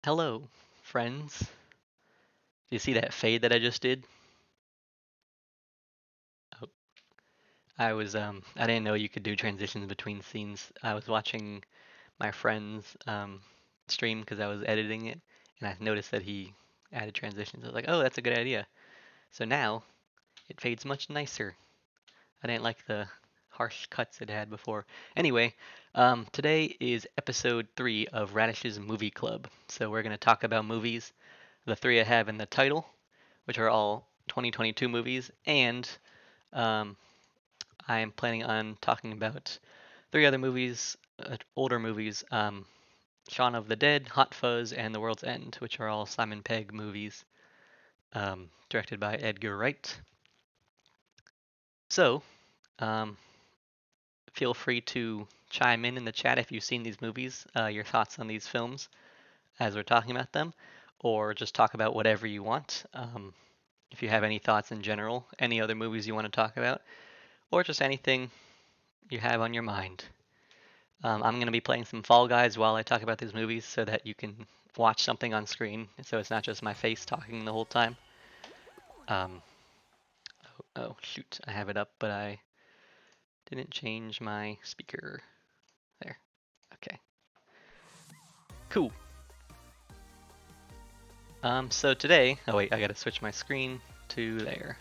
Hello, friends. Do you see that fade that I just did? Oh, I didn't know you could do transitions between scenes. I was watching my friend's stream because I was editing it, and I noticed that he added transitions. I was like, oh, that's a good idea. So now it fades much nicer. I didn't like the harsh cuts it had before. Anyway, today is episode 3 of Radish's Movie Club. So we're going to talk about movies, the three I have in the title, which are all 2022 movies, and um, I am planning on talking about three other movies, older movies, Shaun of the Dead, Hot Fuzz, and The World's End, which are all Simon Pegg movies, directed by Edgar Wright. So, um, feel free to chime in the chat if you've seen these movies, your thoughts on these films as we're talking about them, or just talk about whatever you want. If you have any thoughts in general, any other movies you want to talk about, or just anything you have on your mind. I'm going to be playing some Fall Guys while I talk about these movies so that you can watch something on screen, so it's not just my face talking the whole time. Um, oh, shoot, I have it up, but I didn't change my speaker. There. Okay. Cool. So today, oh wait, I gotta switch my screen to there.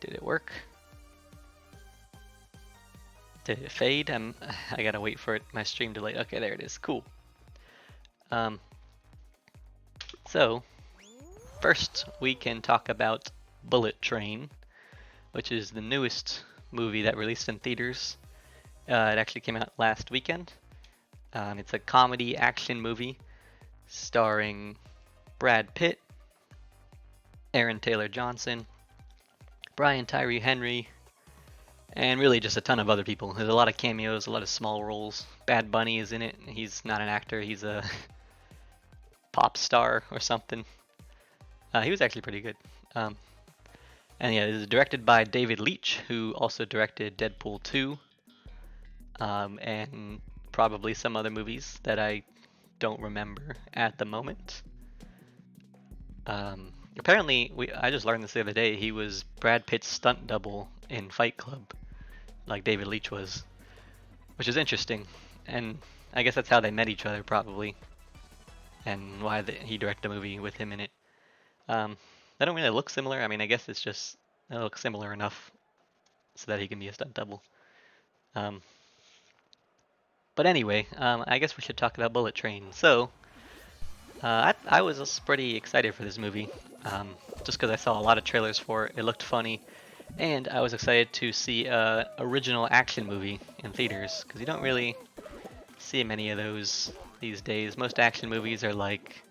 Did it work? Did it fade? I gotta wait for it, my stream delay. Okay, there it is. Cool. Um, so first we can talk about Bullet Train, which is the newest movie that released in theaters. It actually came out last weekend. It's a comedy action movie starring Brad Pitt, Aaron Taylor Johnson, Brian Tyree Henry, and really just a ton of other people. There's a lot of cameos, a lot of small roles. Bad Bunny is in it. He's not an actor, he's a pop star or something. He was actually pretty good. And yeah, it is directed by David Leitch, who also directed Deadpool 2, and probably some other movies that I don't remember at the moment. Apparently, I just learned this the other day. He was Brad Pitt's stunt double in Fight Club, like David Leitch was, which is interesting. And I guess that's how they met each other, probably, and why he directed a movie with him in it. They don't really look similar. I mean, I guess it's just they look similar enough so that he can be a stunt double. Um, but anyway, I guess we should talk about Bullet Train. So, I was pretty excited for this movie, just because I saw a lot of trailers for it. It looked funny, and I was excited to see a original action movie in theaters because you don't really see many of those these days. Most action movies are like,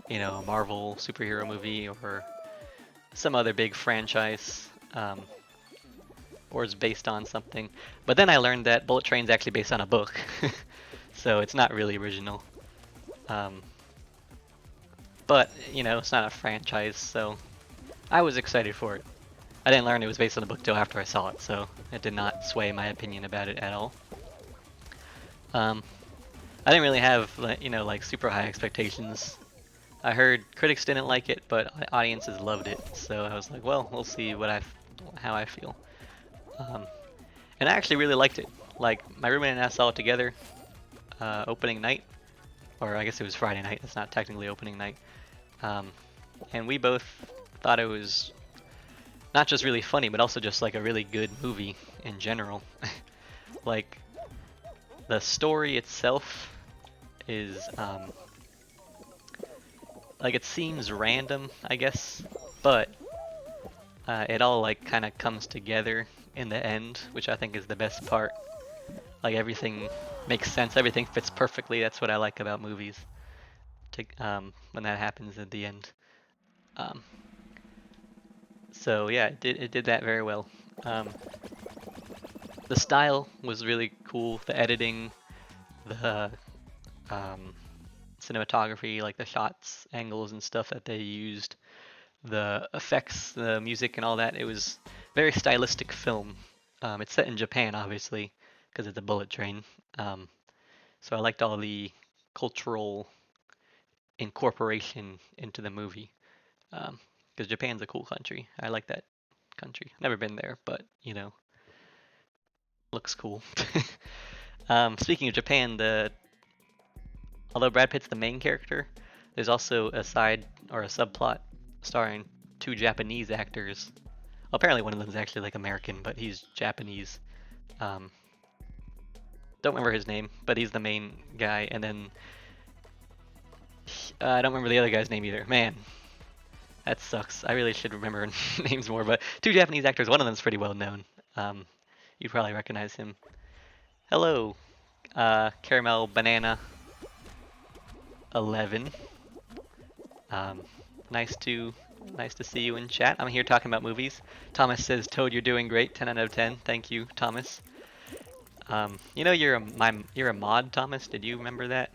a Marvel superhero movie or some other big franchise, or is based on something. But then I learned that Bullet Train's actually based on a book, so it's not really original. Um, but it's not a franchise, so I was excited for it. I didn't learn it was based on the book till after I saw it, so it did not sway my opinion about it at all. Um, I didn't really have like super high expectations. I heard critics didn't like it, but audiences loved it, so I was like, well, we'll see how I feel. And I actually really liked it. Like my roommate and I saw it together, opening night, or I guess it was Friday night. It's not technically opening night. And we both thought it was not just really funny, but also just like a really good movie in general. Like the story itself is like it seems random, I guess, but it all like kind of comes together in the end, which I think is the best part. Like everything makes sense, everything fits perfectly. That's what I like about movies. When that happens at the end. Um, so yeah, it did that very well. Um, the style was really cool. The editing, the um, cinematography, like the shots, angles, and stuff that they used, the effects, the music, and all that. It was very stylistic film. It's set in Japan, obviously, because it's a bullet train. So I liked all the cultural incorporation into the movie. Because Japan's a cool country. I like that country. Never been there, but you know, looks cool. Speaking of Japan, although Brad Pitt's the main character, there's also a side or a subplot starring two Japanese actors. Well, apparently one of them is actually like American, but he's Japanese. Don't remember his name, but he's the main guy. And then I don't remember the other guy's name either. Man, that sucks. I really should remember names more. But two Japanese actors. One of them's pretty well known. You'd probably recognize him. Hello, Caramel Banana 11. Nice to see you in chat. I'm here talking about movies. Thomas says, "Toad, you're doing great. 10 out of 10." Thank you, Thomas. You know you're a mod, Thomas. Did you remember that?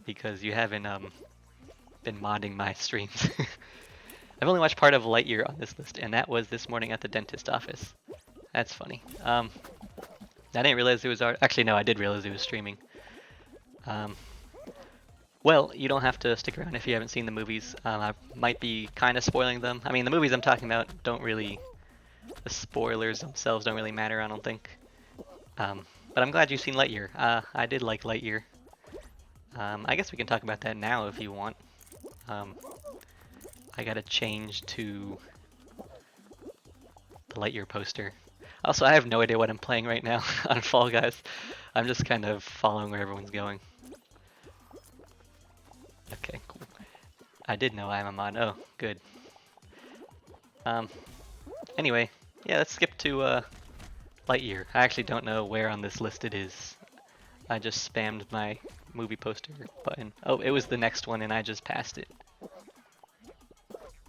Because you haven't been modding my streams. I've only watched part of Lightyear on this list, and that was this morning at the dentist office. That's funny. I didn't realize it was actually no, I did realize it was streaming. Well, you don't have to stick around if you haven't seen the movies. I might be kind of spoiling them. I mean, the movies I'm talking about don't really, the spoilers themselves don't really matter, I don't think. But I'm glad you've seen Lightyear. I did like Lightyear. I guess we can talk about that now if you want. I gotta change to the Lightyear poster. Also, I have no idea what I'm playing right now on Fall Guys. I'm just kind of following where everyone's going. Okay, cool. I did know I'm a mod. Oh, good. Anyway, yeah, let's skip to Lightyear. I actually don't know where on this list it is. I just spammed my movie poster button. Oh, it was the next one and I just passed it.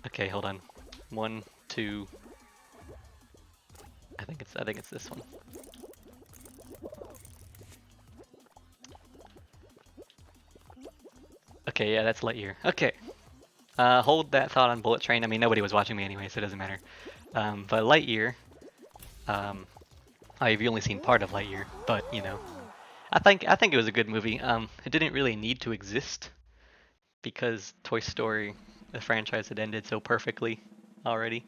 Okay, hold on. 1, 2. I think it's this one. Okay, yeah, that's Lightyear. Okay. Hold that thought on Bullet Train. I mean, nobody was watching me anyway, so it doesn't matter. But Lightyear, I've only seen part of Lightyear, but you know, I think it was a good movie. It didn't really need to exist because Toy Story, the franchise, had ended so perfectly already.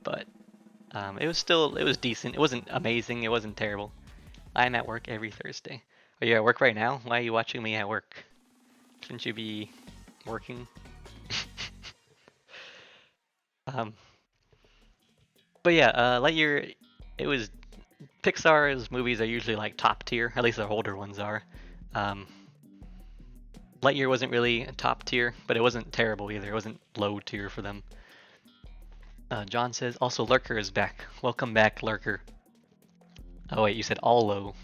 But it was decent. It wasn't amazing. It wasn't terrible. I'm at work every Thursday. Are you at work right now? Why are you watching me at work? Shouldn't you be working? But yeah, Lightyear, it was Pixar's movies are usually like top tier, at least the older ones are. Lightyear wasn't really top tier, but it wasn't terrible either. It wasn't low tier for them. John says, also Lurker is back. Welcome back, Lurker. Oh wait, you said Allo.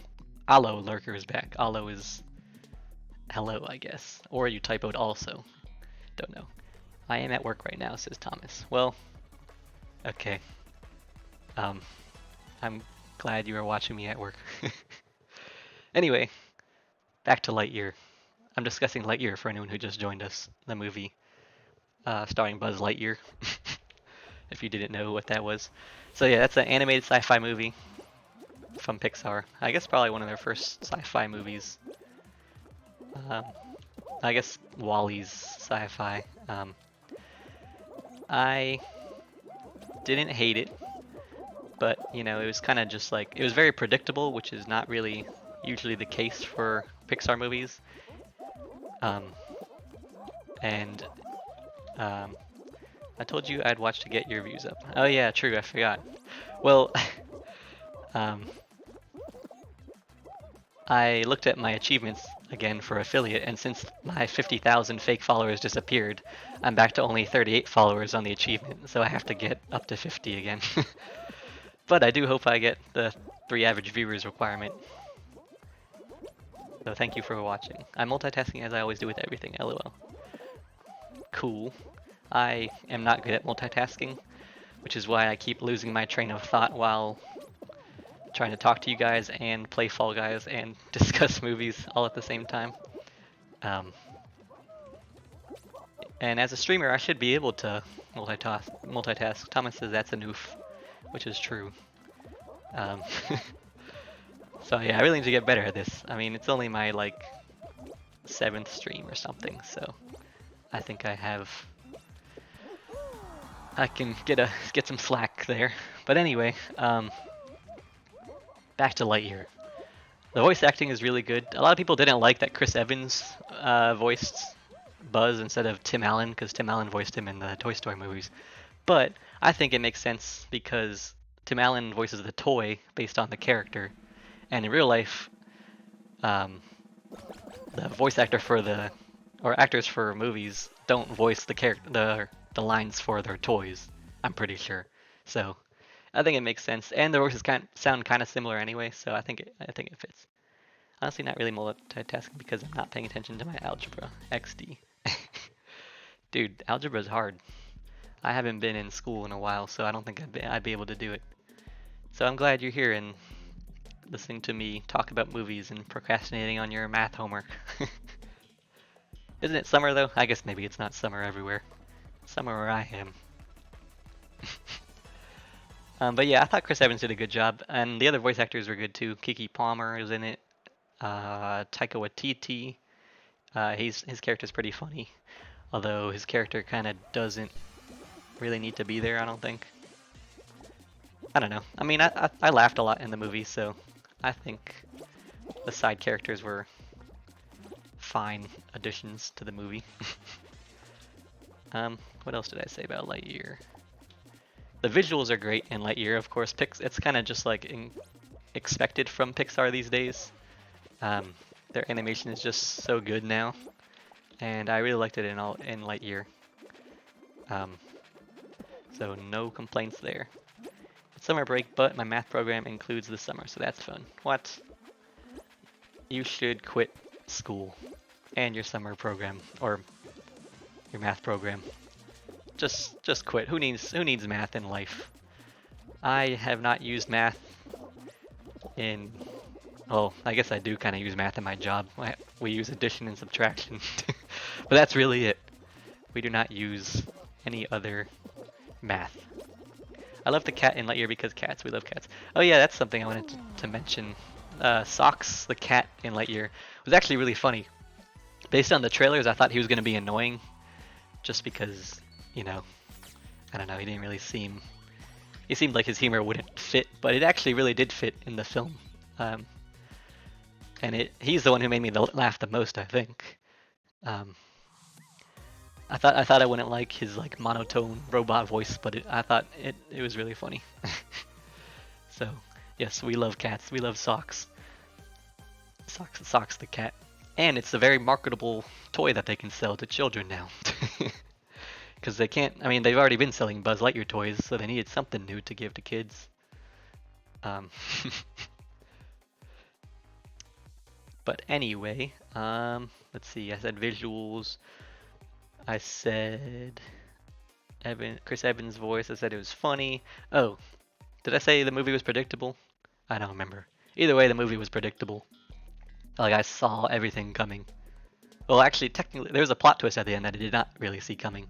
Allo Lurker is back. Allo is hello, I guess. Or you typoed also. Don't know. I am at work right now, says Thomas. Well, okay. I'm glad you are watching me at work. Anyway, back to Lightyear. I'm discussing Lightyear for anyone who just joined us. The movie starring Buzz Lightyear. If you didn't know what that was. So yeah, that's an animated sci-fi movie from Pixar. I guess probably one of their first sci-fi movies. I guess WALL-E's sci-fi. I didn't hate it, but you know, it was kind of just like, it was very predictable, which is not really usually the case for Pixar movies. I told you I'd watch to get your views up. Oh yeah, true, I forgot. Well, I looked at my achievements again for affiliate, and since my 50,000 fake followers disappeared, I'm back to only 38 followers on the achievement, so I have to get up to 50 again. But I do hope I get the 3 average viewers requirement. So thank you for watching. I'm multitasking as I always do with everything, lol. Cool. I am not good at multitasking, which is why I keep losing my train of thought while trying to talk to you guys and play Fall Guys and discuss movies all at the same time. And as a streamer, I should be able to multitask. Thomas says that's a noof, which is true. So yeah, I really need to get better at this. I mean, it's only my like 7th stream or something, so I think I can get some slack there. But anyway, back to Lightyear. The voice acting is really good. A lot of people didn't like that Chris Evans voiced Buzz instead of Tim Allen, because Tim Allen voiced him in the Toy Story movies. But I think it makes sense because Tim Allen voices the toy based on the character, and in real life, the voice actor or actors for movies don't voice the lines for their toys. I'm pretty sure. So I think it makes sense, and the voices sound kind of similar anyway. So I think it fits. Honestly, not really multitasking because I'm not paying attention to my algebra XD. Dude, algebra is hard. I haven't been in school in a while, so I don't think I'd be able to do it. So I'm glad you're here and listening to me talk about movies and procrastinating on your math homework. Isn't it summer though? I guess maybe it's not summer everywhere. Summer where I am. But yeah, I thought Chris Evans did a good job, and the other voice actors were good too. Keke Palmer was in it. Taika Waititi. His character's pretty funny, although his character kind of doesn't really need to be there, I don't think. I don't know. I mean, I laughed a lot in the movie, so I think the side characters were fine additions to the movie. What else did I say about Lightyear? The visuals are great in Lightyear, of course. It's kind of just like expected from Pixar these days. Their animation is just so good now, and I really liked it in Lightyear. So no complaints there. It's summer break, but my math program includes the summer, so that's fun. What? You should quit school and your summer program or your math program. Just quit. Who needs math in life? I have not used math in. Well, I guess I do kind of use math in my job. We use addition and subtraction, but that's really it. We do not use any other math. I love the cat in Lightyear because cats. We love cats. Oh yeah, that's something I wanted to mention. Socks, the cat in Lightyear, was actually really funny. Based on the trailers, I thought he was going to be annoying, just because, you know, I don't know, he didn't really seem. He seemed like his humor wouldn't fit, but it actually really did fit in the film. And he's the one who made me laugh the most, I think. I thought I wouldn't like his like monotone robot voice, but I thought it was really funny. So yes, we love cats. We love Socks. Socks the cat, and it's a very marketable toy that they can sell to children now. Because they can't. I mean, they've already been selling Buzz Lightyear toys, so they needed something new to give to kids. But anyway, let's see. I said visuals. I said Chris Evans' voice. I said it was funny. Oh, did I say the movie was predictable? I don't remember. Either way, the movie was predictable. Like, I saw everything coming. Well, actually, technically, there was a plot twist at the end that I did not really see coming.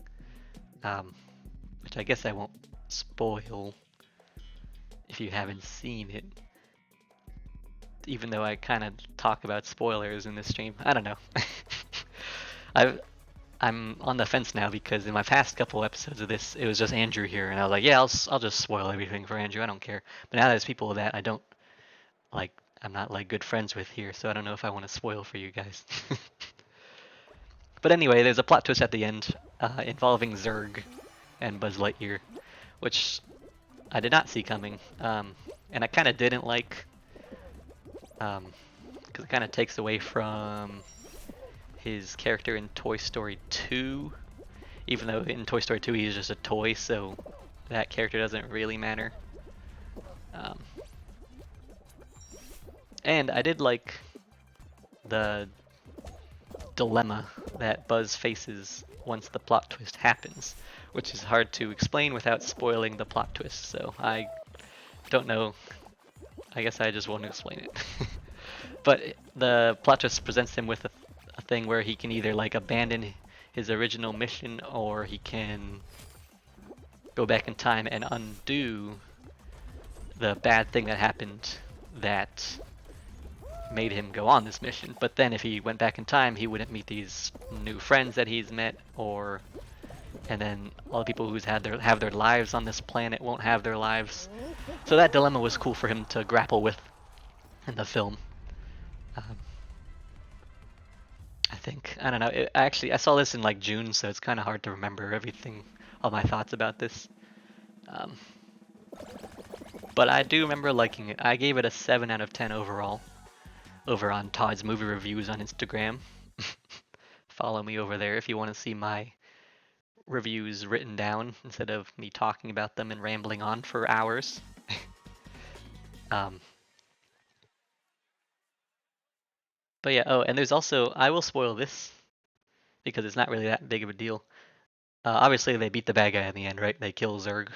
Which I guess I won't spoil if you haven't seen it. Even though I kind of talk about spoilers in this stream. I don't know. I'm on the fence now because in my past couple episodes of this, it was just Andrew here, and I was like, yeah, I'll just spoil everything for Andrew. I don't care. But now there's people that I don't like. I'm not like good friends with here, so I don't know if I want to spoil for you guys. But anyway, there's a plot twist at the end involving Zurg and Buzz Lightyear, which I did not see coming, and I kind of didn't like, because it kind of takes away from his character in Toy Story 2, even though in Toy Story 2 he's just a toy, so that character doesn't really matter. And I did like the dilemma that Buzz faces once the plot twist happens, which is hard to explain without spoiling the plot twist, so I don't know. I guess I just won't explain it. But the plot twist presents him with a thing where he can either like abandon his original mission, or he can go back in time and undo the bad thing that happened that made him go on this mission. But then if he went back in time, he wouldn't meet these new friends that he's met, and then all the people who's have their lives on this planet won't have their lives. So that dilemma was cool for him to grapple with in the film. Um, I think, I don't know. I saw this in like June, so it's kind of hard to remember everything, all my thoughts about this. Um, but I do remember liking it. I gave it a 7 out of 10 overall, over on Todd's Movie Reviews on Instagram. Follow me over there if you want to see my reviews written down instead of me talking about them and rambling on for hours. um, but yeah, oh, and there's also, I will spoil this because it's not really that big of a deal. Obviously, they beat the bad guy in the end, right? They kill Zurg.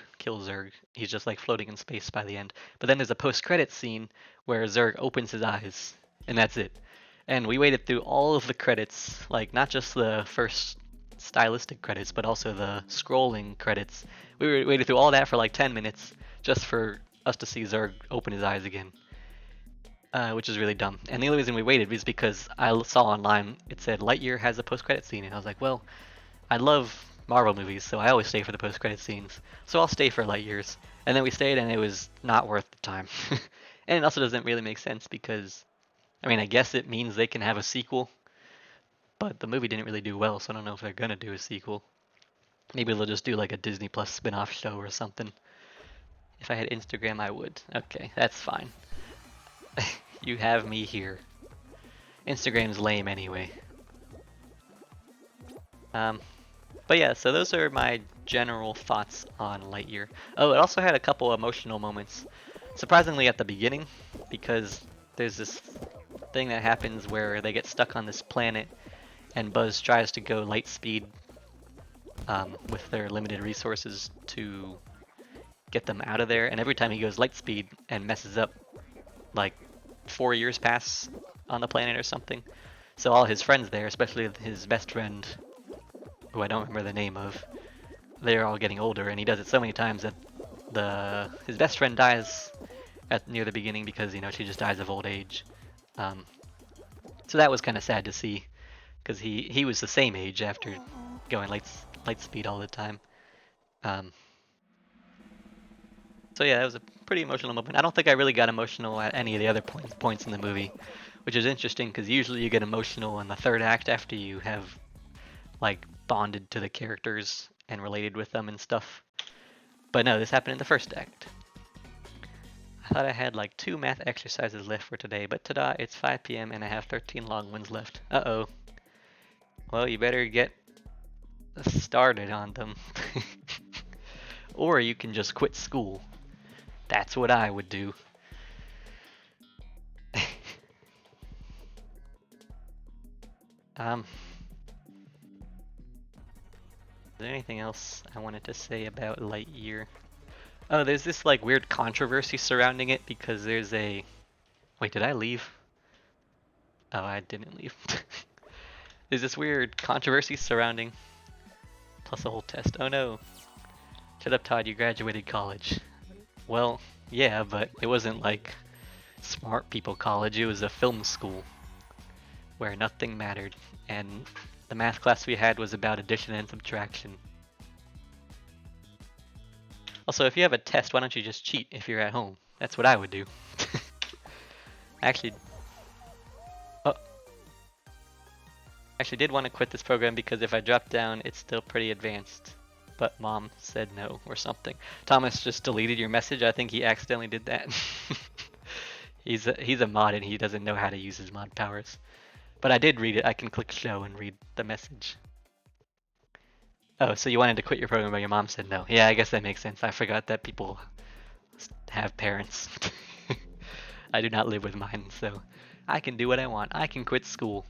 He's just like floating in space by the end. But then there's a post-credit scene where Zurg opens his eyes, and that's it. And we waited through all of the credits, like not just the first stylistic credits, but also the scrolling credits. We waited through all that for like 10 minutes just for us to see Zurg open his eyes again, which is really dumb. And the only reason we waited was because I saw online it said Lightyear has a post-credit scene, and I was like, well, I love Marvel movies, so I always stay for the post-credit scenes. So I'll stay for Lightyear's. And then we stayed, and it was not worth the time. And it also doesn't really make sense because, I mean, I guess it means they can have a sequel, but the movie didn't really do well, so I don't know if they're gonna do a sequel. Maybe they'll just do like a Disney Plus spin-off show or something. If I had Instagram, I would. Okay, that's fine. You have me here. Instagram's lame anyway. But yeah, so those are my general thoughts on Lightyear. Oh, it also had a couple emotional moments. Surprisingly at the beginning, because there's this thing that happens where they get stuck on this planet and Buzz tries to go light speed with their limited resources to get them out of there, and every time he goes light speed and messes up, like 4 years pass on the planet or something. So all his friends there, especially his best friend, who I don't remember the name of, they're all getting older, and he does it so many times that his best friend dies near the beginning because she just dies of old age. So that was kind of sad to see because he was the same age after going light speed all the time. So yeah, that was a pretty emotional moment. I don't think I really got emotional at any of the other points in the movie, which is interesting because usually you get emotional in the third act after you have like bonded to the characters and related with them and stuff. But no, this happened in the first act. I thought I had like 2 math exercises left for today, but ta-da, it's 5 p.m. and I have 13 long ones left. Uh-oh. Well, you better get started on them. Or you can just quit school. That's what I would do. Is there anything else I wanted to say about Lightyear? Oh, there's this like weird controversy surrounding it because there's a... Wait, did I leave? Oh, I didn't leave. There's this weird controversy surrounding... Plus a whole test. Oh no. Shut up, Todd, you graduated college. Well, yeah, but it wasn't like smart people college, it was a film school where nothing mattered, and the math class we had was about addition and subtraction. Also, if you have a test, why don't you just cheat if you're at home? That's what I would do. Actually, oh, actually did want to quit this program because if I drop down, it's still pretty advanced. But mom said no or something. Thomas just deleted your message. I think he accidentally did that. He's a mod and he doesn't know how to use his mod powers. But I did read it. I can click show and read the message. Oh, so you wanted to quit your program but your mom said no. Yeah, I guess that makes sense. I forgot that people have parents. I do not live with mine, so I can do what I want. I can quit school.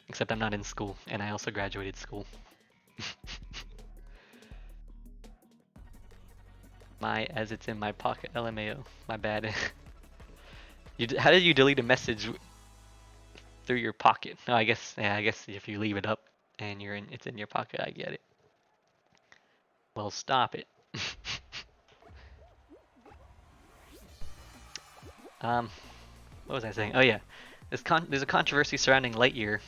Except I'm not in school, and I also graduated school. As it's in my pocket, LMAO. My bad. How did you delete a message through your pocket? No, I guess if you leave it up and it's in your pocket, I get it. Well, stop it. what was I saying? Oh yeah, there's a controversy surrounding Lightyear.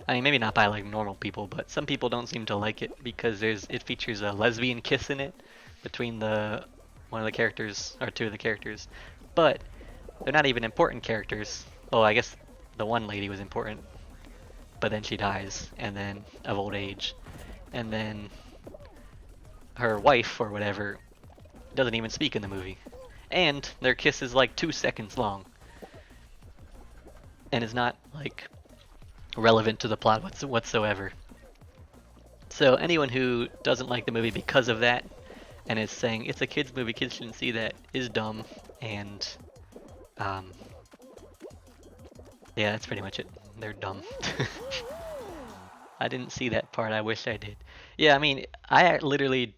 I mean, maybe not by like normal people, but some people don't seem to like it because it features a lesbian kiss in it between the one of the characters or two of the characters, but they're not even important characters. Well, I guess the one lady was important, but then she dies, and then of old age, and then her wife or whatever doesn't even speak in the movie, and their kiss is like 2 seconds long, and is not like relevant to the plot whatsoever. So anyone who doesn't like the movie because of that and is saying it's a kids movie, kids shouldn't see that, is dumb. And um, yeah, that's pretty much it. They're dumb. I didn't see that part. I wish I did. Yeah, I mean, I literally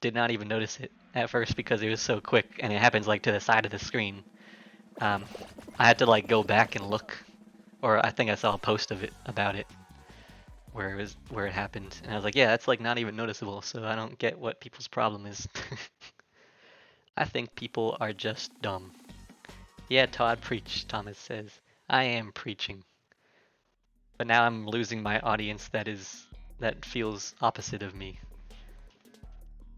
did not even notice it at first because it was so quick and it happens like to the side of the screen. Um, I had to like go back and look, or I think I saw a post of it about it where it happened, and I was like, yeah, that's like not even noticeable. So I don't get what people's problem is. I think people are just dumb. Yeah, Todd, preach, Thomas says. I am preaching. But now I'm losing my audience that feels opposite of me.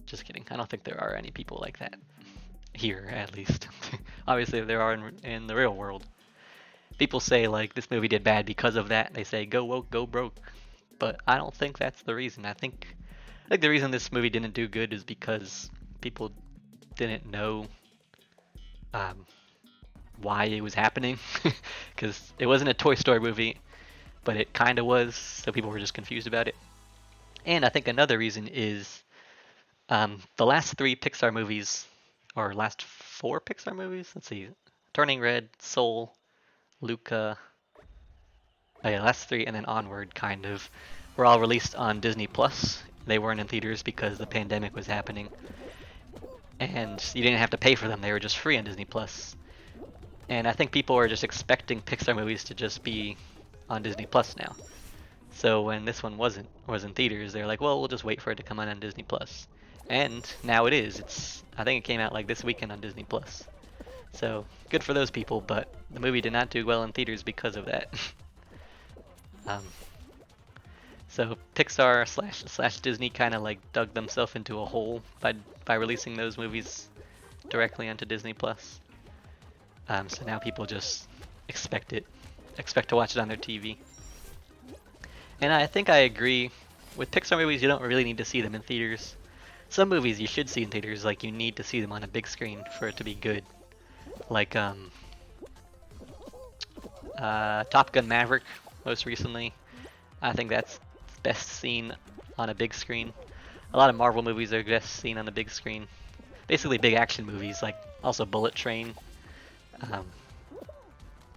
Just kidding. I don't think there are any people like that. Here, at least. Obviously, there are in the real world. People say, like, this movie did bad because of that. They say, go woke, go broke. But I don't think that's the reason. I think the reason this movie didn't do good is because people didn't know um, why it was happening. Because it wasn't a Toy Story movie, but it kind of was, so people were just confused about it. And I think another reason is the last three Pixar movies, or last four Pixar movies, let's see, Turning Red, Soul, Luca, oh yeah, last three, and then Onward, kind of, were all released on Disney Plus. They weren't in theaters because the pandemic was happening, and you didn't have to pay for them. They were just free on Disney Plus. And I think people are just expecting Pixar movies to just be on Disney Plus now. So when this one was in theaters, they're like, well, we'll just wait for it to come out on Disney Plus. And now it is. I think it came out like this weekend on Disney Plus. So good for those people, but the movie did not do well in theaters because of that. um, so Pixar slash Disney kind of like dug themselves into a hole by releasing those movies directly onto Disney Plus. So now people just expect to watch it on their TV. And I think I agree. With Pixar movies, you don't really need to see them in theaters. Some movies you should see in theaters, like you need to see them on a big screen for it to be good. Like Top Gun Maverick, most recently. I think that's best seen on a big screen. A lot of Marvel movies are best seen on the big screen. Basically big action movies, like also Bullet Train.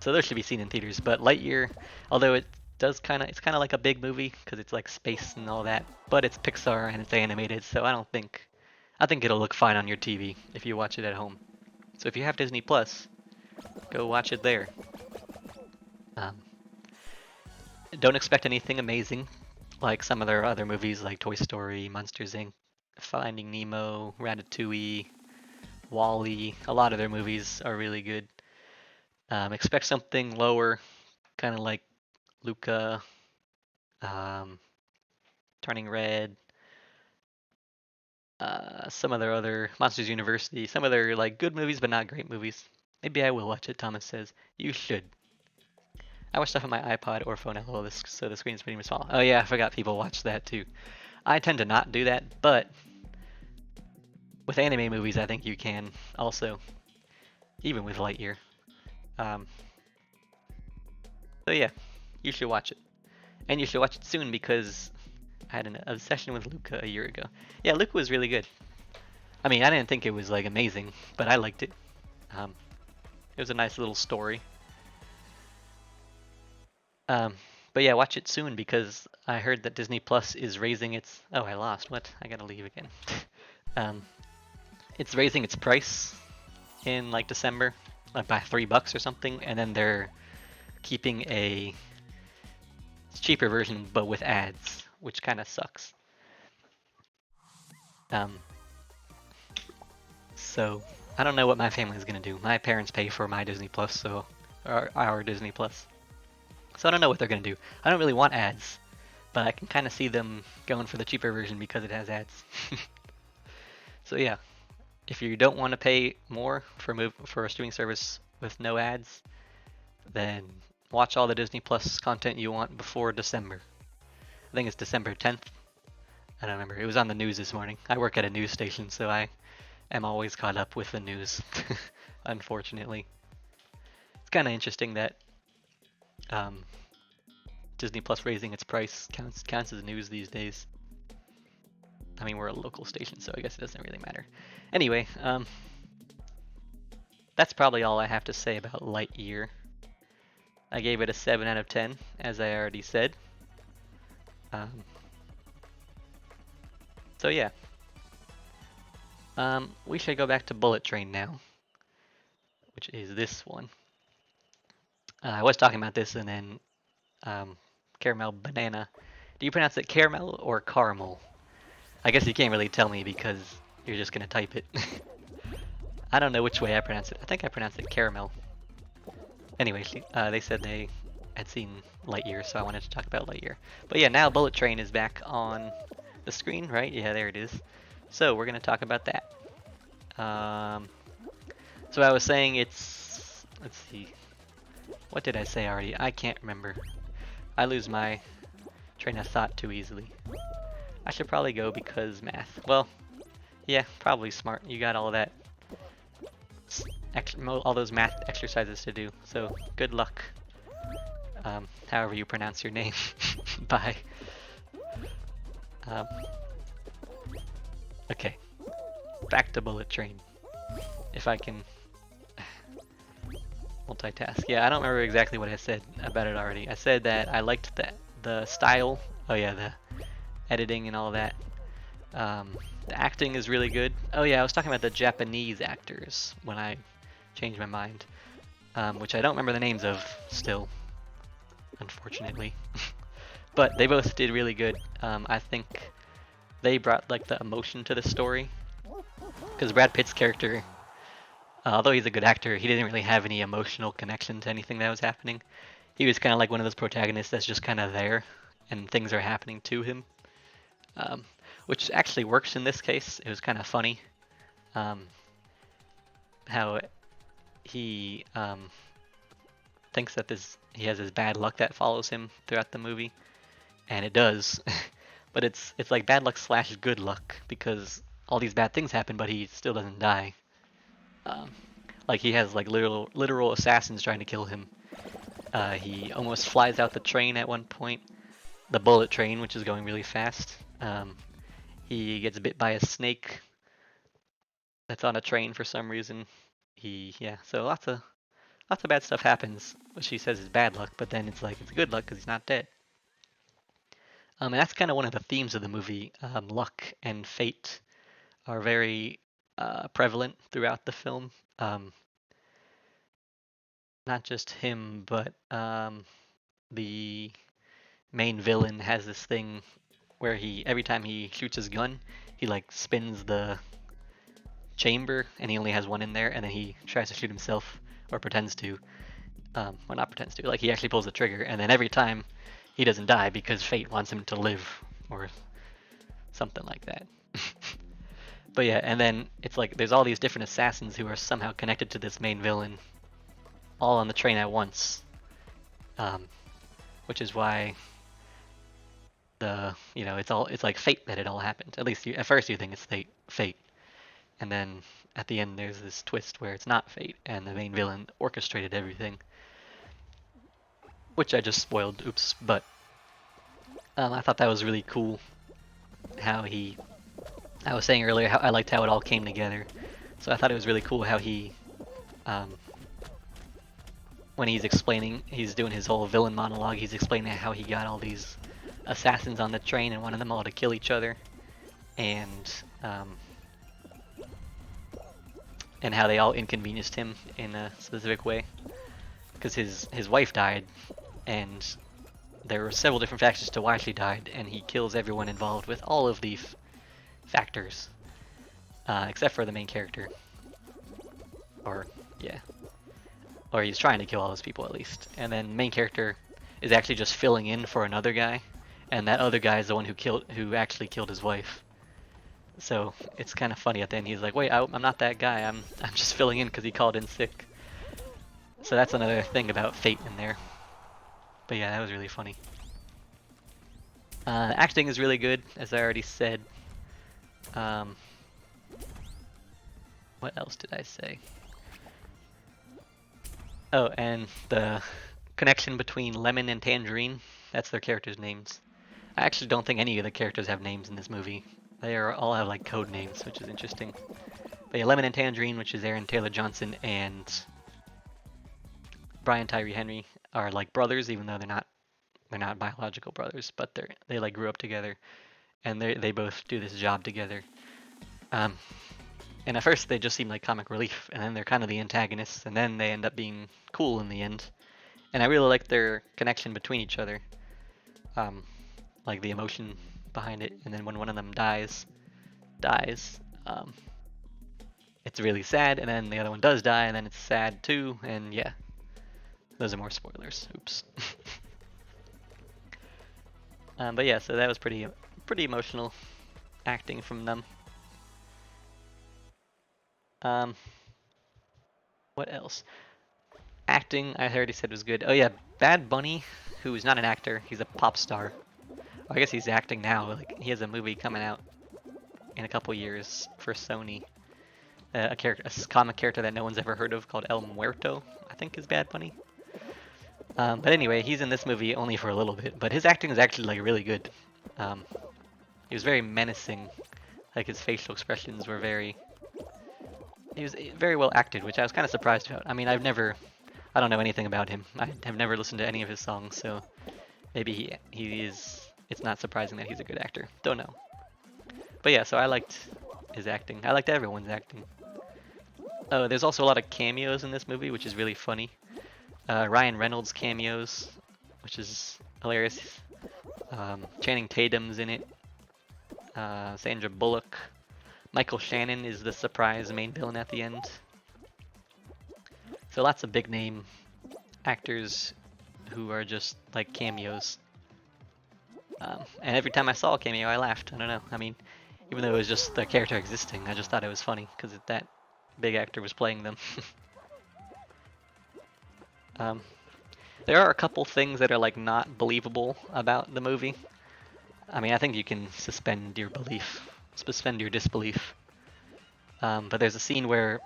So those should be seen in theaters. But Lightyear, although it's kind of like a big movie because it's like space and all that, but it's Pixar and it's animated, so I think it'll look fine on your TV if you watch it at home. So if you have Disney Plus, go watch it there. Um, don't expect anything amazing, like some of their other movies like Toy Story, Monsters Inc., Finding Nemo, Ratatouille, Wall-E. A lot of their movies are really good. Expect something lower, kind of like Luca, Turning Red, some of their other Monsters University, some of their like good movies but not great movies. Maybe I will watch it. Thomas says you should. I watch stuff on my iPod or phone. LOL, so the screen's pretty small. Oh yeah, I forgot people watch that too. I tend to not do that, but with anime movies, I think you can also, even with Lightyear. Um, so yeah, you should watch it, and you should watch it soon because I had an obsession with Luca a year ago. Yeah, Luca was really good. I mean, I didn't think it was like amazing, but I liked it. It was a nice little story. But yeah, watch it soon because I heard that Disney Plus is raising its. Oh, I lost. What? I gotta leave again. It's raising its price in like December, like by $3 or something, and then they're keeping a cheaper version but with ads, which kind of sucks. So I don't know what my family is gonna do. My parents pay for my Disney Plus, so our Disney Plus. So I don't know what they're gonna do. I don't really want ads, but I can kind of see them going for the cheaper version because it has ads. So yeah, if you don't want to pay more for a streaming service with no ads, then watch all the Disney Plus content you want before December. I think it's December 10th. I don't remember. It was on the news this morning. I work at a news station, so I am always caught up with the news, unfortunately. It's kind of interesting that um, Disney Plus raising its price counts as news these days. I mean, we're a local station, so I guess it doesn't really matter. Anyway, that's probably all I have to say about Lightyear. I gave it a 7 out of 10, as I already said. So yeah. We should go back to Bullet Train now, which is this one. I was talking about this, and then caramel banana. Do you pronounce it caramel or caramel? I guess you can't really tell me because you're just gonna type it. I don't know which way I pronounce it. I think I pronounce it caramel. Anyway, they said they had seen Lightyear, so I wanted to talk about Lightyear. But yeah, now Bullet Train is back on the screen, right? Yeah, there it is. So we're gonna talk about that. So I was saying it's, let's see, what did I say already? I can't remember. I lose my train of thought too easily. I should probably go because math. Well, yeah, probably smart. You got all that, all those math exercises to do. So good luck. However you pronounce your name. Bye. Okay. Back to Bullet Train. If I can multitask. Yeah, I don't remember exactly what I said about it already. I said that I liked the style. Oh yeah, the editing and all that. The acting is really good. Oh yeah, I was talking about the Japanese actors when I changed my mind, which I don't remember the names of still, unfortunately. But they both did really good. I think they brought like the emotion to the story, because Brad Pitt's character, although he's a good actor, he didn't really have any emotional connection to anything that was happening. He was kind of like one of those protagonists that's just kind of there, and things are happening to him, which actually works in this case. It was kind of funny how he thinks that he has his bad luck that follows him throughout the movie, and it does. But it's like bad luck / good luck, because all these bad things happen, but he still doesn't die. Like he has like literal assassins trying to kill him. He almost flies out the train at one point, the bullet train, which is going really fast. He gets bit by a snake that's on a train for some reason. So lots of bad stuff happens, which he says is bad luck, but then it's like it's good luck because he's not dead. And that's kind of one of the themes of the movie. Luck and fate are very prevalent throughout the film. Not just him, but the main villain has this thing where every time he shoots his gun, he like spins the chamber, and he only has one in there, and then he tries to shoot himself, or pretends to. Well, not pretends to, like he actually pulls the trigger, and then every time he doesn't die because fate wants him to live, or something like that. But yeah, and then it's like there's all these different assassins who are somehow connected to this main villain, all on the train at once, which is why it's like fate that it all happened. At least at first you think it's fate, and then at the end there's this twist where it's not fate, and the main villain orchestrated everything, which I just spoiled. Oops. But I thought that was really cool. I was saying earlier how I liked how it all came together. So I thought it was really cool how he, when he's doing his whole villain monologue, he's explaining how he got all these assassins on the train and wanted them all to kill each other, and how they all inconvenienced him in a specific way, because his wife died, and there were several different factors to why she died, and he kills everyone involved with all of the factors, except for the main character. Or yeah, or he's trying to kill all those people at least. And then main character is actually just filling in for another guy, and that other guy is the one who actually killed his wife. So it's kind of funny at the end. He's like, "Wait, I'm not that guy. I'm just filling in because he called in sick." So that's another thing about fate in there. But yeah, that was really funny. Acting is really good, as I already said. What else did I say? Oh, and the connection between Lemon and Tangerine, that's their characters' names. I actually don't think any of the characters have names in this movie. They all have like code names, which is interesting. But yeah, Lemon and Tangerine, which is Aaron Taylor Johnson and Brian Tyree Henry, are like brothers, even though they're not biological brothers, but they like grew up together, and they both do this job together. And at first they just seem like comic relief, and then they're kind of the antagonists, and then they end up being cool in the end. And I really like their connection between each other, like the emotion behind it. And then when one of them dies, it's really sad, and then the other one does die, and then it's sad too. And yeah, those are more spoilers. Oops. But yeah, so that was pretty emotional acting from them. What else? Acting, I already said was good. Oh yeah, Bad Bunny, who is not an actor, he's a pop star. I guess he's acting now. Like he has a movie coming out in a couple years for Sony. A comic character that no one's ever heard of called El Muerto, I think is Bad Bunny. But anyway, he's in this movie only for a little bit, but his acting is actually like really good. He was very menacing. Like his facial expressions were he was very well acted, which I was kind of surprised about. I mean, I don't know anything about him. I have never listened to any of his songs, so maybe it's not surprising that he's a good actor. Don't know. But yeah, so I liked his acting. I liked everyone's acting. Oh, there's also a lot of cameos in this movie, which is really funny. Ryan Reynolds cameos, which is hilarious. Channing Tatum's in it. Sandra Bullock. Michael Shannon is the surprise main villain at the end. So lots of big name actors who are just like cameos. And every time I saw a cameo, I laughed. I don't know. I mean, even though it was just the character existing, I just thought it was funny because that big actor was playing them. There are a couple things that are like not believable about the movie. I mean, I think you can suspend your disbelief. But there's a scene where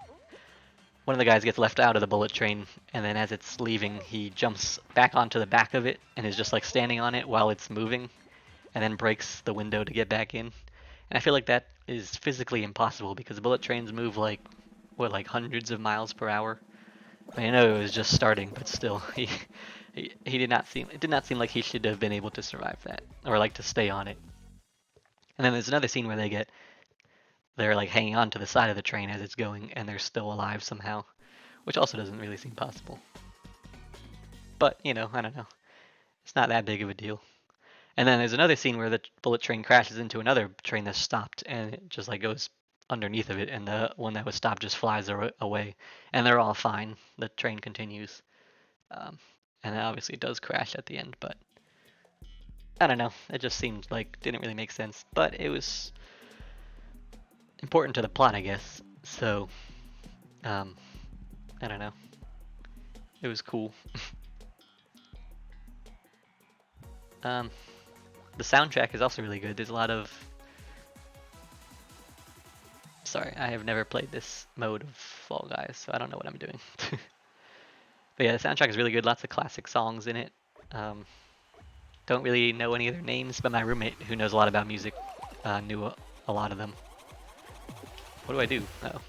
one of the guys gets left out of the bullet train, and then as it's leaving, he jumps back onto the back of it and is just like standing on it while it's moving, and then breaks the window to get back in. And I feel like that is physically impossible because bullet trains move like hundreds of miles per hour. I mean, I know it was just starting, but still, it did not seem like he should have been able to survive that or like to stay on it. And then there's another scene where they're like hanging on to the side of the train as it's going, and they're still alive somehow, which also doesn't really seem possible. But, I don't know. It's not that big of a deal. And then there's another scene where the bullet train crashes into another train that's stopped, and it just like goes underneath of it, and the one that was stopped just flies away, and they're all fine. The train continues. And obviously it does crash at the end, but I don't know. It just seemed like didn't really make sense, but it was important to the plot, I guess. So, I don't know. It was cool. The soundtrack is also really good. There's a lot of... Sorry, I have never played this mode of Fall Guys, so I don't know what I'm doing. But yeah, the soundtrack is really good. Lots of classic songs in it. Don't really know any of their names, but my roommate, who knows a lot about music, knew a lot of them. What do I do? Oh.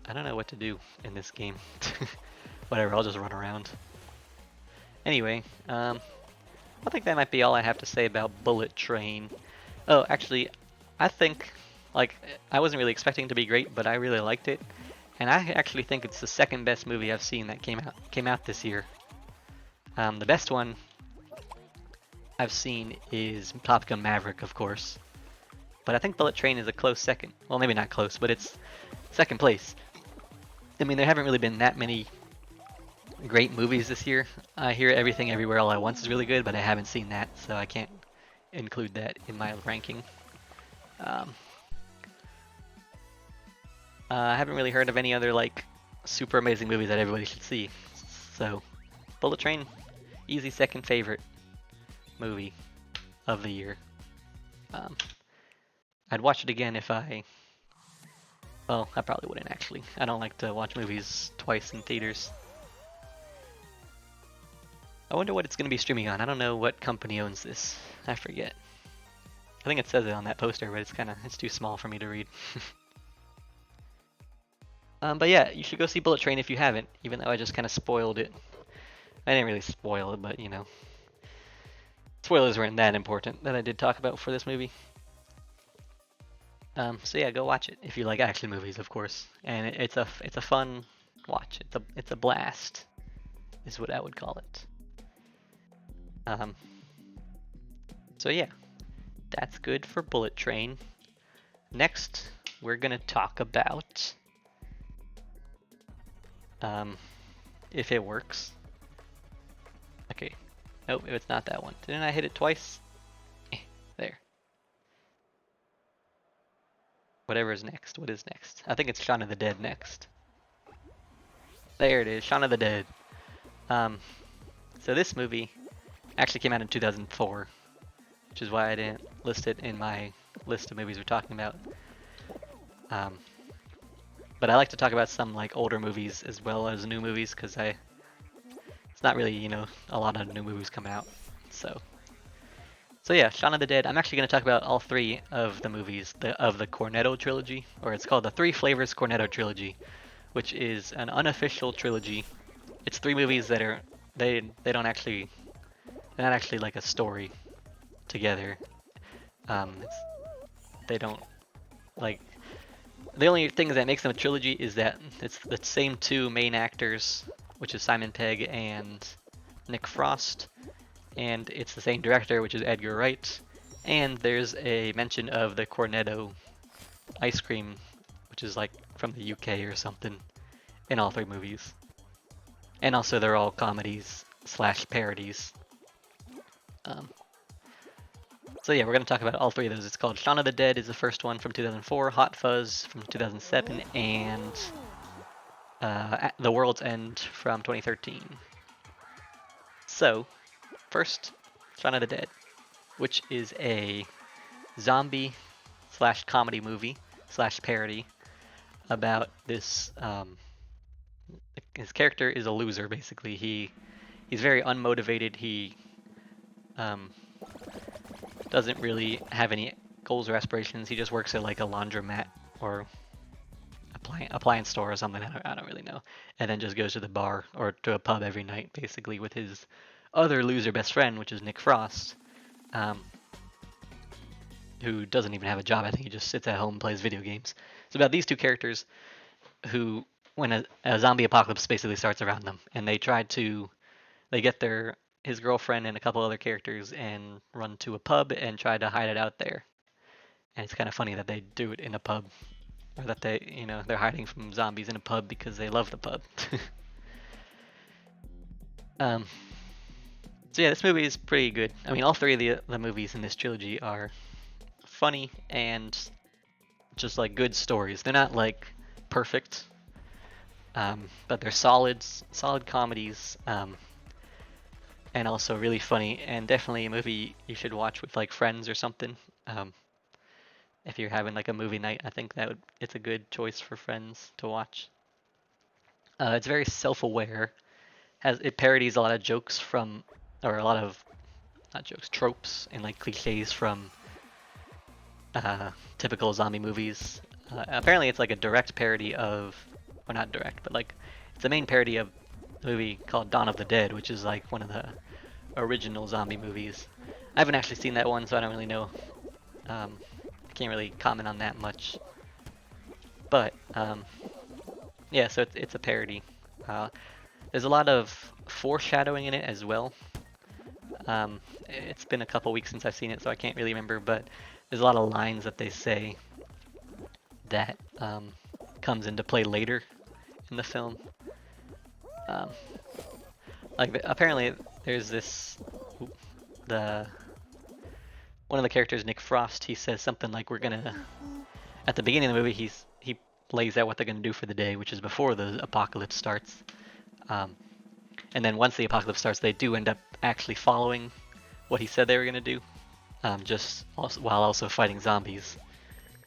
I don't know what to do in this game. Whatever, I'll just run around. Anyway, I think that might be all I have to say about Bullet Train. Oh, actually, I think, like, I wasn't really expecting it to be great, but I really liked it. And I actually think it's the second best movie I've seen that came out this year. The best one I've seen is Top Gun Maverick, of course. But I think Bullet Train is a close second. Well, maybe not close, but it's second place. I mean, there haven't really been that many great movies this year. I hear Everything Everywhere All at Once is really good, but I haven't seen that, so I can't include that in my ranking. Um, I haven't really heard of any other like super amazing movies that everybody should see. So, Bullet Train, easy second favorite movie of the year. Um, I'd watch it again if I. Well, I probably wouldn't actually. I don't like to watch movies twice in theaters. I wonder what it's going to be streaming on. I don't know what company owns this. I forget. I think it says it on that poster, but it's too small for me to read. But yeah, you should go see Bullet Train if you haven't, even though I just kind of spoiled it. I didn't really spoil it, but you know. Spoilers weren't that important that I did talk about for this movie. So yeah, go watch it if you like action movies, of course. And it's a fun watch. It's a blast, is what I would call it. So yeah, that's good for Bullet Train. Next, we're gonna talk about if it works. Okay. Nope, it's not that one. Didn't I hit it twice? There. Whatever is next. What is next? I think it's Shaun of the Dead next. There it is, Shaun of the Dead. So this movie actually came out in 2004, which is why I didn't list it in my list of movies we're talking about. But I like to talk about some like older movies as well as new movies because it's not really, you know, a lot of new movies come out. So yeah, Shaun of the Dead. I'm actually going to talk about all three of the movies of the Cornetto trilogy, or it's called the Three Flavors Cornetto trilogy, which is an unofficial trilogy. It's three movies that are they're not actually like a story together. They don't like. The only thing that makes them a trilogy is that it's the same two main actors, which is Simon Pegg and Nick Frost, and it's the same director, which is Edgar Wright, and there's a mention of the Cornetto ice cream, which is like from the UK or something, in all three movies. And also they're all comedies / parodies. So yeah, we're going to talk about all three of those. It's called Shaun of the Dead is the first one from 2004, Hot Fuzz from 2007, and The World's End from 2013. So, first, Shaun of the Dead, which is a zombie / comedy movie / parody about this. His character is a loser, basically. He's very unmotivated. He doesn't really have any goals or aspirations. He just works at like a laundromat or appliance store or something. I don't really know. And then just goes to the bar or to a pub every night, basically, with his other loser best friend, which is Nick Frost, who doesn't even have a job. I think he just sits at home and plays video games. It's about these two characters who, when a zombie apocalypse basically starts around them, and they get his girlfriend and a couple other characters and run to a pub and try to hide it out there. And it's kind of funny that they do it in a pub, or that they're hiding from zombies in a pub because they love the pub. So yeah, this movie is pretty good. I mean, all three of the movies in this trilogy are funny and just like good stories. They're not like perfect, but they're solid comedies. And also really funny, and definitely a movie you should watch with like friends or something. If you're having like a movie night, I think it's a good choice for friends to watch. It's very self-aware. It parodies a lot of jokes from, or a lot of not jokes, tropes and like cliches from typical zombie movies. Apparently, it's like a direct parody of, well, not direct, but like it's the main parody of movie called Dawn of the Dead, which is like one of the original zombie movies. I haven't actually seen that one, so I don't really know. I can't really comment on that much. But yeah, so it's a parody. There's a lot of foreshadowing in it as well. It's been a couple weeks since I've seen it, so I can't really remember. But there's a lot of lines that they say that comes into play later in the film. Um, apparently there's this the one of the characters, Nick Frost, he says something like we're gonna at the beginning of the movie he lays out what they're gonna do for the day, which is before the apocalypse starts. And then once the apocalypse starts, they do end up actually following what he said they were gonna do, just also, while also fighting zombies.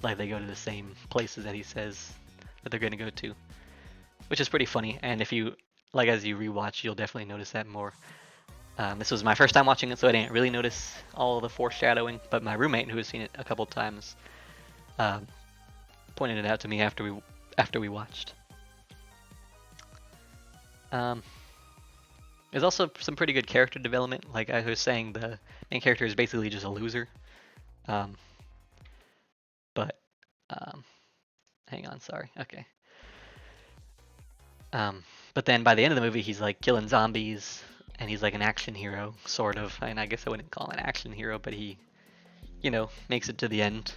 Like they go to the same places that he says that they're gonna go to, which is pretty funny. And if you like, as you rewatch, you'll definitely notice that more. This was my first time watching it, so I didn't really notice all the foreshadowing. But my roommate, who has seen it a couple times, pointed it out to me after we watched. There's also some pretty good character development. Like I was saying, the main character is basically just a loser. But hang on, sorry. Okay. But then by the end of the movie, he's like killing zombies, and he's like an action hero, sort of. And I guess I wouldn't call him an action hero, but he, makes it to the end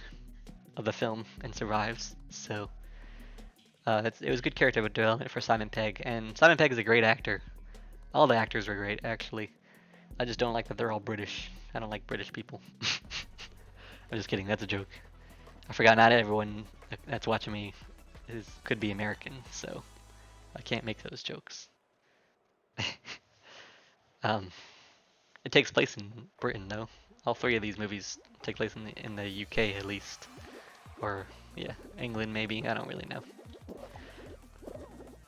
of the film and survives. So it was good character development for Simon Pegg, and Simon Pegg is a great actor. All the actors were great, actually. I just don't like that they're all British. I don't like British people. I'm just kidding. That's a joke. I forgot not everyone that's watching me could be American, so I can't make those jokes. It takes place in Britain, though. All three of these movies take place in the UK at least, or yeah, England maybe. I don't really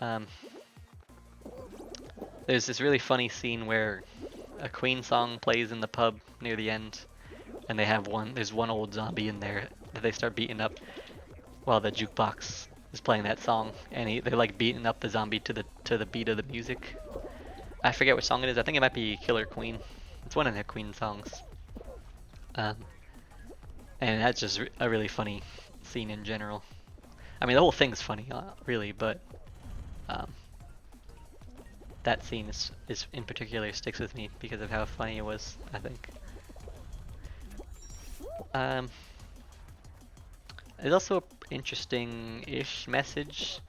know. There's this really funny scene where a Queen song plays in the pub near the end, and there's one old zombie in there that they start beating up while the jukebox is playing that song, and they're like beating up the zombie to the beat of the music. I forget what song it is. I think it might be Killer Queen. It's one of the Queen songs. And that's just a really funny scene in general. I mean, the whole thing's funny, really, but that scene is in particular sticks with me because of how funny it was, I think. There's also an interesting-ish message.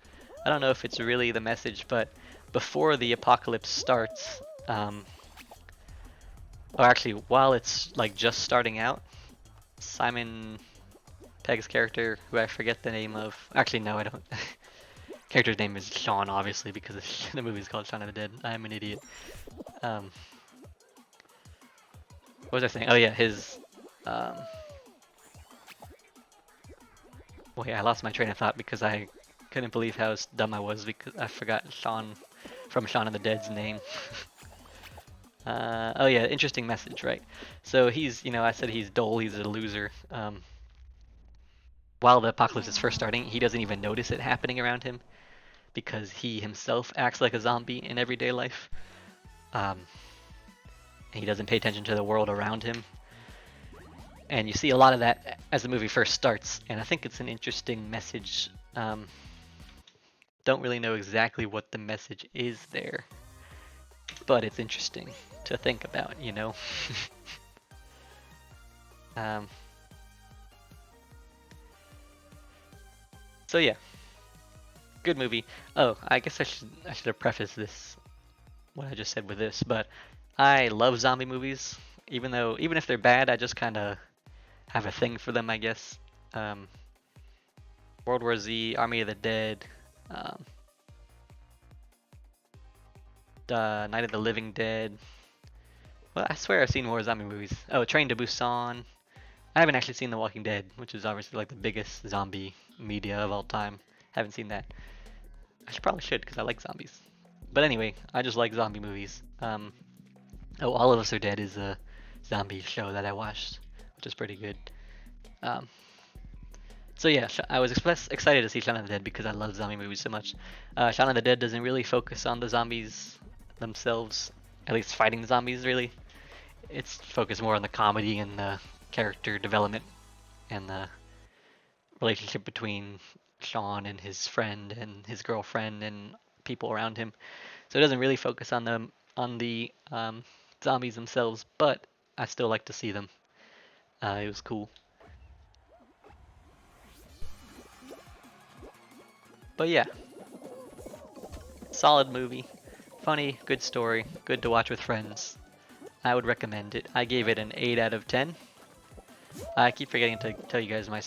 I don't know if it's really the message, but before the apocalypse starts, or actually while it's like just starting out, Simon Pegg's character, who I forget the name of, actually no, I don't. Character's name is Shawn, obviously, because the movie's called Shaun of the Dead. I'm an idiot. What was I saying? Oh yeah, his. Wait, I lost my train of thought because I couldn't believe how dumb I was because I forgot Shawn from Shaun of the Dead's name. Oh yeah, interesting message, right? So he's, I said he's dull, he's a loser. While the apocalypse is first starting, he doesn't even notice it happening around him, because he himself acts like a zombie in everyday life. He doesn't pay attention to the world around him. And you see a lot of that as the movie first starts, and I think it's an interesting message. Don't really know exactly what the message is there, but it's interesting to think about, So yeah. Good movie. Oh, I guess I should have prefaced this, what I just said, with this, but I love zombie movies. Even if they're bad, I just kind of have a thing for them, I guess. World War Z, Army of the Dead, Night of the Living Dead. Well, I swear I've seen more zombie movies. Oh, Train to Busan. I haven't actually seen The Walking Dead, which is obviously like the biggest zombie media of all time. Haven't seen that. Probably should, because I like zombies. But anyway, I just like zombie movies. All of Us Are Dead is a zombie show that I watched, which is pretty good. So yeah, I was excited to see Shaun of the Dead because I love zombie movies so much. Shaun of the Dead doesn't really focus on the zombies themselves, at least fighting zombies, really. It's focused more on the comedy and the character development and the relationship between Shawn and his friend and his girlfriend and people around him. So it doesn't really focus on the zombies themselves, but I still like to see them. It was cool. But yeah, Solid movie. Funny, good story, good to watch with friends. I would recommend it. I gave it an 8 out of 10. I keep forgetting to tell you guys my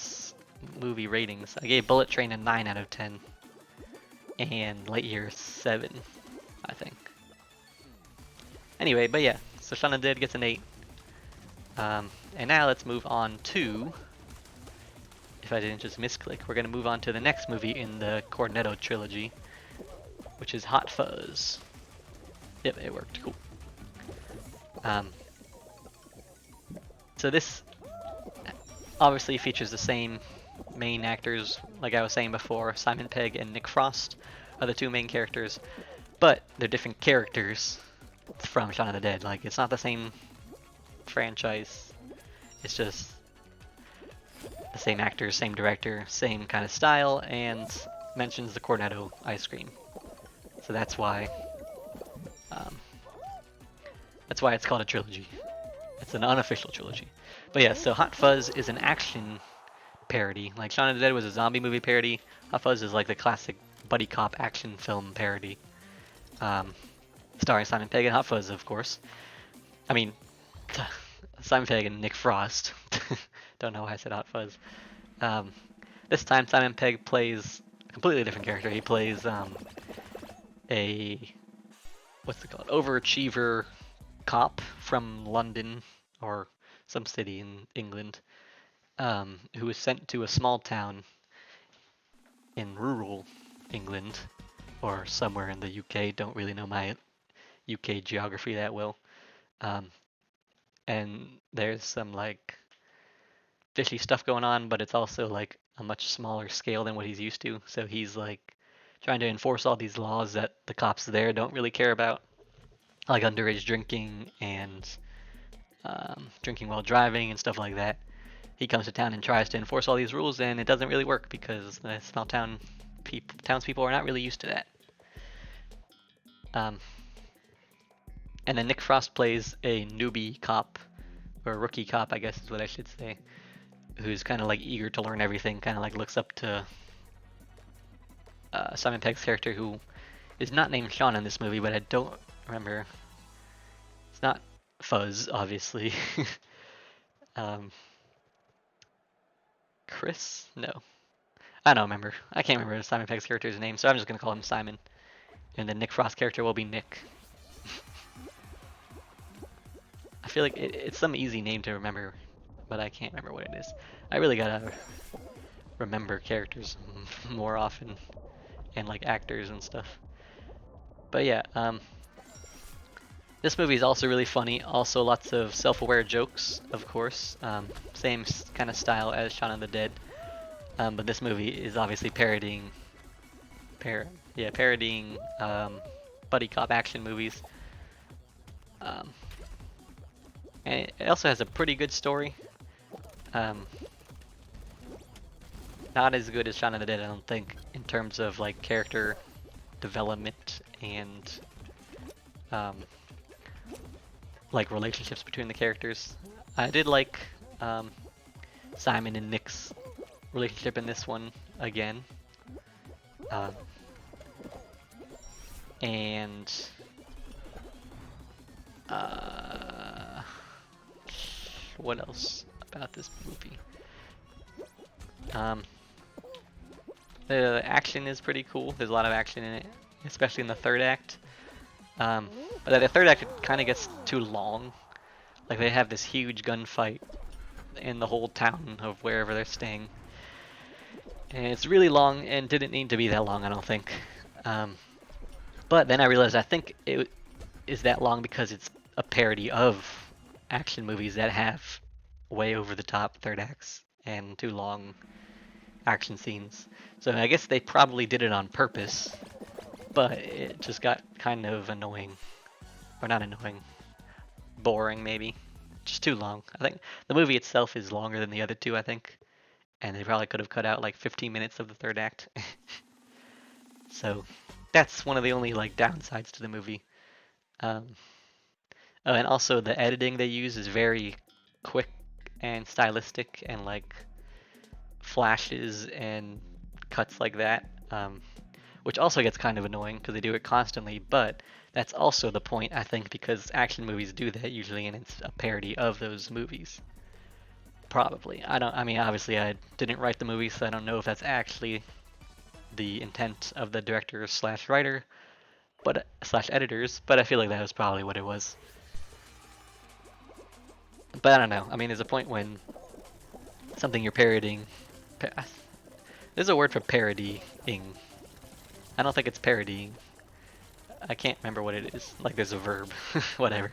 movie ratings. I gave Bullet Train a 9 out of 10. And Lightyear 7, I think. Anyway, but yeah, so Shawn of the Dead gets an 8. And now let's move on to, if I didn't just misclick, we're going to move on to the next movie in the Cornetto trilogy, which is Hot Fuzz. Yep, it worked, cool. So this obviously features the same main actors, like I was saying before. Simon Pegg and Nick Frost are the two main characters, but they're different characters from Shaun of the Dead. Like, it's not the same franchise, it's just the same actors, same director, same kind of style, and mentions the Cornetto ice cream. So that's why it's called a trilogy. It's an unofficial trilogy. But yeah, so Hot Fuzz is an action parody. Like Shaun of the Dead was a zombie movie parody. Hot Fuzz is like the classic buddy cop action film parody. Starring Simon Pegg and Hot Fuzz, of course. I mean, Simon Pegg and Nick Frost. Don't know why I said Hot Fuzz. This time Simon Pegg plays a completely different character. He plays a, what's it called? Overachiever cop from London or some city in England, who was sent to a small town in rural England or somewhere in the UK. Don't really know my UK geography that well. And there's some like fishy stuff going on, but it's also like a much smaller scale than what he's used to. So he's like trying to enforce all these laws that the cops there don't really care about, like underage drinking and drinking while driving and stuff like that. He comes to town and tries to enforce all these rules, and it doesn't really work because the small townspeople are not really used to that. And then Nick Frost plays a newbie cop, or a rookie cop, I guess is what I should say, who's kind of like eager to learn everything, kind of like looks up to Simon Pegg's character, who is not named Shawn in this movie, but I don't remember. It's not Fuzz, obviously. Chris? No. I don't remember. I can't remember Simon Pegg's character's name, so I'm just going to call him Simon. And the Nick Frost character will be Nick. I feel like it's some easy name to remember, but I can't remember what it is. I really gotta remember characters more often, and like actors and stuff. But yeah, this movie is also really funny. Also lots of self-aware jokes, of course. Same kind of style as Shaun of the Dead. But this movie is obviously parodying buddy cop action movies. And it also has a pretty good story. Not as good as Shaun of the Dead, I don't think, in terms of like character development and like relationships between the characters. I did like Simon and Nick's relationship in this one again. And what else about this movie? The action is pretty cool. There's a lot of action in it, especially in the third act. But the third act kind of gets too long. Like they have this huge gunfight in the whole town of wherever they're staying. And it's really long and didn't need to be that long, I don't think. But then I realized I think it is that long because it's a parody of action movies that have way over the top third acts and too long action scenes. So I guess they probably did it on purpose, but it just got kind of annoying. Or not annoying, boring maybe. Just too long. I think the movie itself is longer than the other two, I think. And they probably could have cut out like 15 minutes of the third act. So that's one of the only like downsides to the movie. Oh, and also the editing they use is very quick and stylistic, and like flashes and cuts like that. which also gets kind of annoying because they do it constantly, but that's also the point, I think, because action movies do that usually, and it's a parody of those movies. Probably. I mean, obviously I didn't write the movie, so I don't know if that's actually the intent of the director slash writer, but slash editors, but I feel like that was probably what it was. But I don't know. I mean, there's a point when something you're parodying. There's a word for parodying. I don't think it's parodying. I can't remember what it is. Like there's a verb, whatever.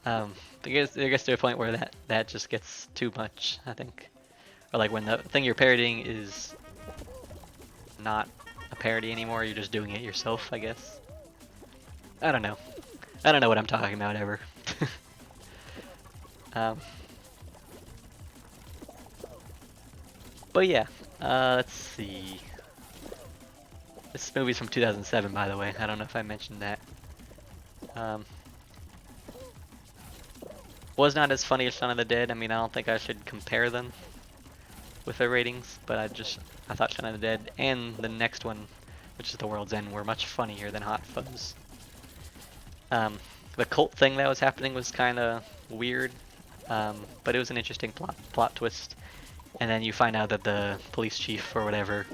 It gets to a point where that just gets too much, I think. Or like when the thing you're parodying is not a parody anymore, you're just doing it yourself, I guess. I don't know. I don't know what I'm talking about ever. But yeah, let's see. This movie's from 2007, by the way. I don't know if I mentioned that. Was not as funny as Shaun of the Dead. I mean, I don't think I should compare them with their ratings, but I thought Shaun of the Dead and the next one, which is The World's End, were much funnier than Hot Fuzz. The cult thing that was happening was kind of weird, but it was an interesting plot twist. And then you find out that the police chief or whatever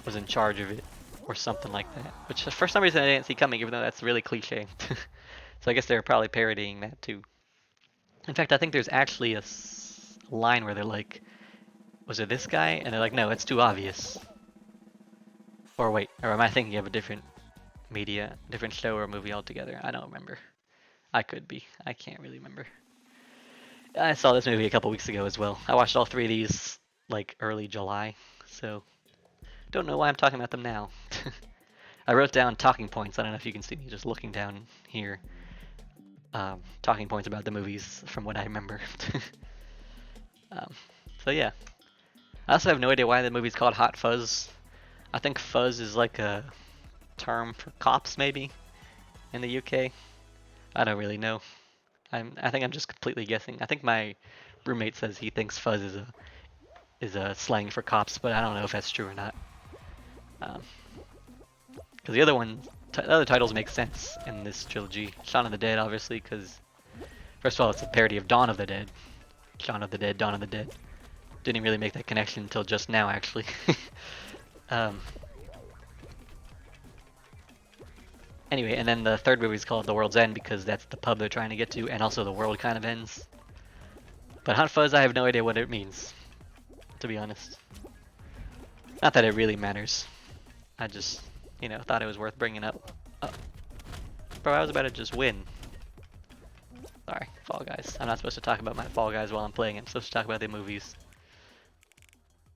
was in charge of it, or something like that. Which for some reason I didn't see coming, even though that's really cliche. So I guess they were probably parodying that too. In fact, I think there's actually a line where they're like, was it this guy? And they're like, no, it's too obvious. Or wait, or am I thinking of a different different show or movie altogether? I don't remember. I could be. I can't really remember. I saw this movie a couple weeks ago as well. I watched all three of these like early July, so don't know why I'm talking about them now. I wrote down talking points. I don't know if you can see me just looking down here. Talking points about the movies from what I remember. So yeah. I also have no idea why the movie's called Hot Fuzz. I think fuzz is like a term for cops maybe in the UK. I don't really know. I think I'm just completely guessing. I think my roommate says he thinks fuzz is a slang for cops, but I don't know if that's true or not. Because the other titles make sense in this trilogy. Shaun of the Dead, obviously, because first of all, it's a parody of Dawn of the Dead. Shaun of the Dead, Dawn of the Dead. Didn't really make that connection until just now, actually. Anyway, and then the third movie is called The World's End because that's the pub they're trying to get to, and also the world kind of ends. But Hot Fuzz, I have no idea what it means, to be honest. Not that it really matters. I just, thought it was worth bringing up. Bro, I was about to just win. Sorry, Fall Guys. I'm not supposed to talk about my Fall Guys while I'm playing. I'm supposed to talk about the movies.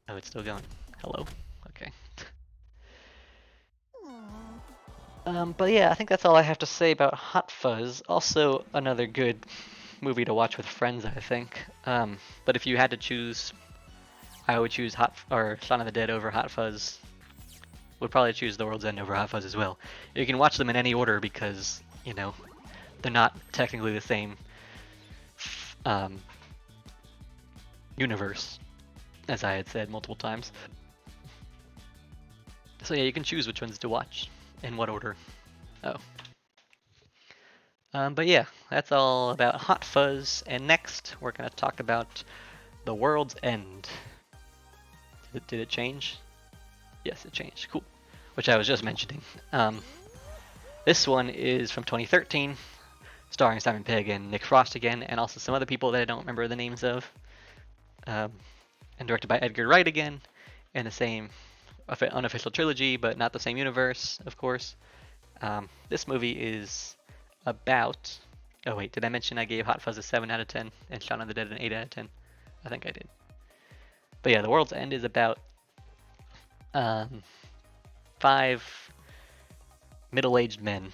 Oh, it's still going. Hello? Okay. But yeah, I think that's all I have to say about Hot Fuzz. Also, another good movie to watch with friends, I think. But if you had to choose, I would choose Shaun of the Dead over Hot Fuzz. Would probably choose The World's End over Hot Fuzz as well. You can watch them in any order because, they're not technically the same universe, as I had said multiple times. So yeah, you can choose which ones to watch. In what order? Oh. But yeah, that's all about Hot Fuzz, and next we're going to talk about The World's End. Did it change? Yes, it changed. Cool. Which I was just mentioning. This one is from 2013, starring Simon Pegg and Nick Frost again, and also some other people that I don't remember the names of. And directed by Edgar Wright again, in the same unofficial trilogy, but not the same universe, of course. This movie is about... Oh wait, did I mention I gave Hot Fuzz a 7 out of 10 and Shaun of the Dead an 8 out of 10? I think I did. But yeah, The World's End is about 5 middle-aged men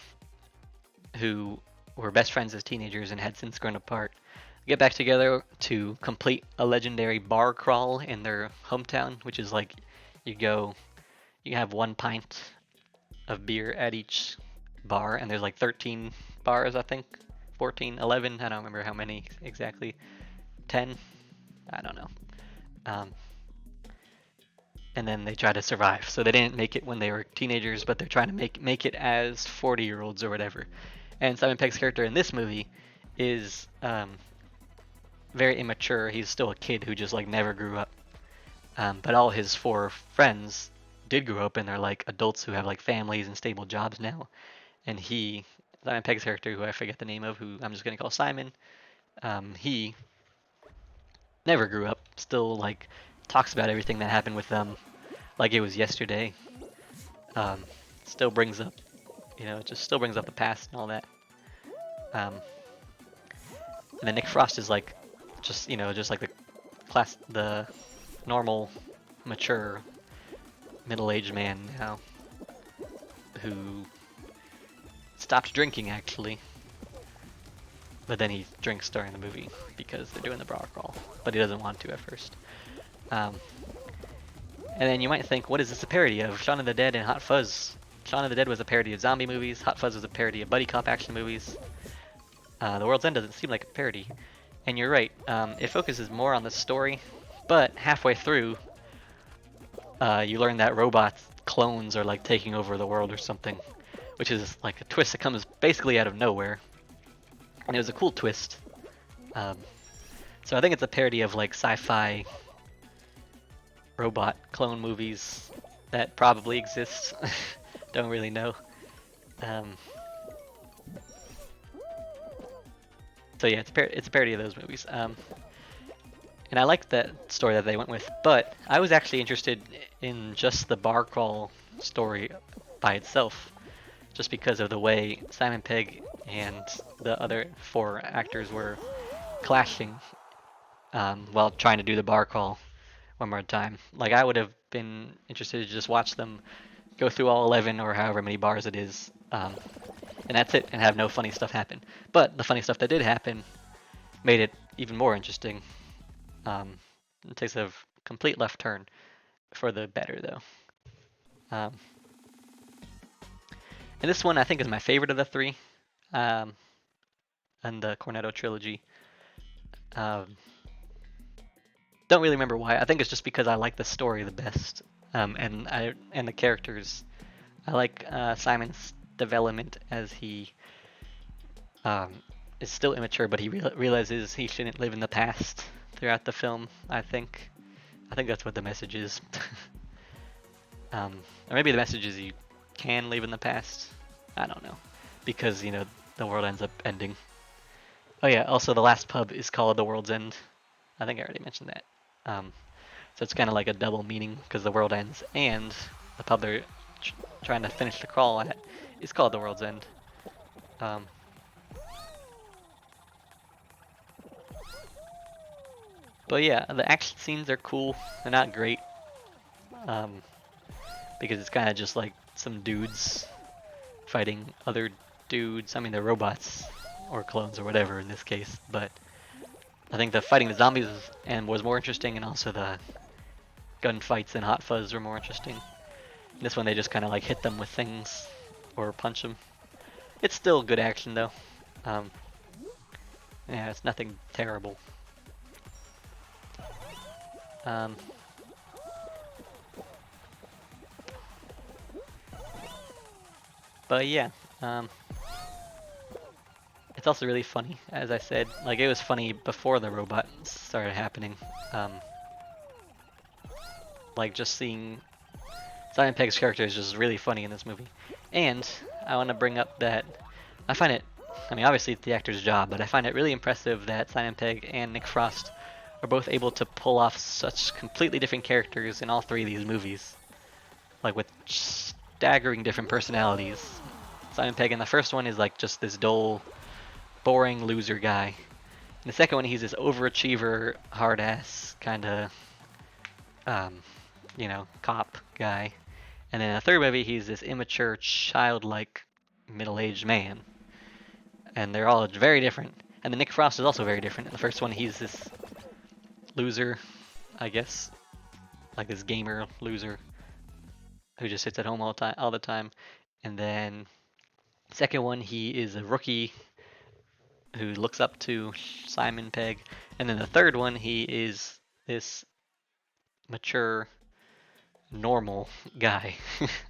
who were best friends as teenagers and had since grown apart get back together to complete a legendary bar crawl in their hometown, which is like you have 1 pint of beer at each bar, and there's like 13 bars, I think. 14, 11, I don't remember how many exactly. 10, I don't know. and then they try to survive. So they didn't make it when they were teenagers, but they're trying to make it as 40-year-olds or whatever. And Simon Pegg's character in this movie is very immature. He's still a kid who just like never grew up. But all his four friends did grow up, and they're like adults who have like families and stable jobs now. And Simon Pegg's character, who I forget the name of, who I'm just gonna call Simon, he never grew up. Still like talks about everything that happened with them like it was yesterday. Um, Still brings up, it just still brings up the past and all that. And then Nick Frost is like, just like the normal, mature, middle-aged man now, who stopped drinking actually, but then he drinks during the movie because they're doing the bar crawl, but he doesn't want to at first. And then you might think, what is this a parody of? Shaun of the Dead and Hot Fuzz. Shaun of the Dead was a parody of zombie movies. Hot Fuzz was a parody of buddy cop action movies. The World's End doesn't seem like a parody. And you're right, it focuses more on the story, but halfway through, you learn that robot clones are like taking over the world or something, which is like a twist that comes basically out of nowhere. And it was a cool twist. So I think it's a parody of like sci-fi robot clone movies that probably exist. Don't really know. So yeah, it's a parody of those movies. And I liked that story that they went with, but I was actually interested in just the bar crawl story by itself, just because of the way Simon Pegg and the other four actors were clashing while trying to do the bar crawl one more time. Like, I would have been interested to just watch them go through all 11 or however many bars it is, and that's it, and have no funny stuff happen. But the funny stuff that did happen made it even more interesting. It takes a complete left turn for the better, though. And this one I think is my favorite of the three, and the Cornetto trilogy. Don't really remember why. I think it's just because I like the story the best, and the characters. I like Simon's development as he is still immature, but he realizes he shouldn't live in the past throughout the film. I think that's what the message is. Or maybe the message is you can live in the past. I don't know, because the world ends up ending. Oh yeah, also the last pub is called the World's End. I think I already mentioned that. So it's kind of like a double meaning, because the world ends and the pub they're trying to finish the crawl at is called the World's End. But yeah, the action scenes are cool. They're not great, because it's kind of just like some dudes fighting other dudes. I mean, they're robots or clones or whatever in this case, but I think the fighting the zombies was more interesting, and also the gunfights in Hot Fuzz were more interesting. In this one, they just kind of like hit them with things or punch them. It's still good action though. Yeah, it's nothing terrible. But yeah, it's also really funny, as I said. Like, it was funny before the robots started happening. Like, just seeing Simon Pegg's character is just really funny in this movie. And I want to bring up that I find it, I mean, obviously it's the actor's job, but I find it really impressive that Simon Pegg and Nick Frost are both able to pull off such completely different characters in all three of these movies. Like, with staggering different personalities. Simon Pegg in the first one is like just this dull, boring loser guy. In the second one, he's this overachiever, hard-ass kind of, cop guy. And then in the third movie, he's this immature, childlike, middle-aged man. And they're all very different. And then Nick Frost is also very different. In the first one, he's this loser, I guess, like this gamer loser who just sits at home all the time. And then second one, he is a rookie who looks up to Simon Pegg. And then the third one, he is this mature, normal guy,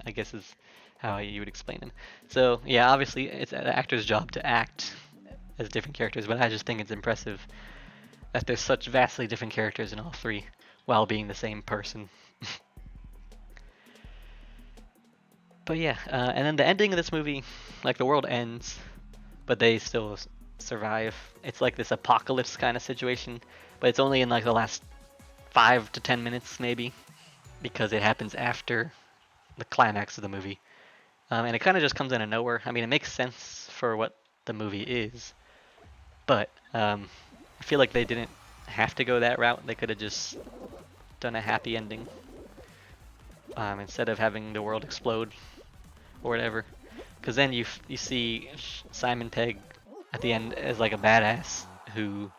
I guess is how you would explain him. So yeah, obviously it's an actor's job to act as different characters, but I just think it's impressive that there's such vastly different characters in all three while being the same person. But yeah, and then the ending of this movie, like the world ends, but they still survive. It's like this apocalypse kind of situation, but it's only in like the last 5 to 10 minutes maybe, because it happens after the climax of the movie. And it kind of just comes out of nowhere. I mean, it makes sense for what the movie is, but I feel like they didn't have to go that route. They could have just done a happy ending instead of having the world explode or whatever. Because then you see Simon Pegg at the end as like a badass who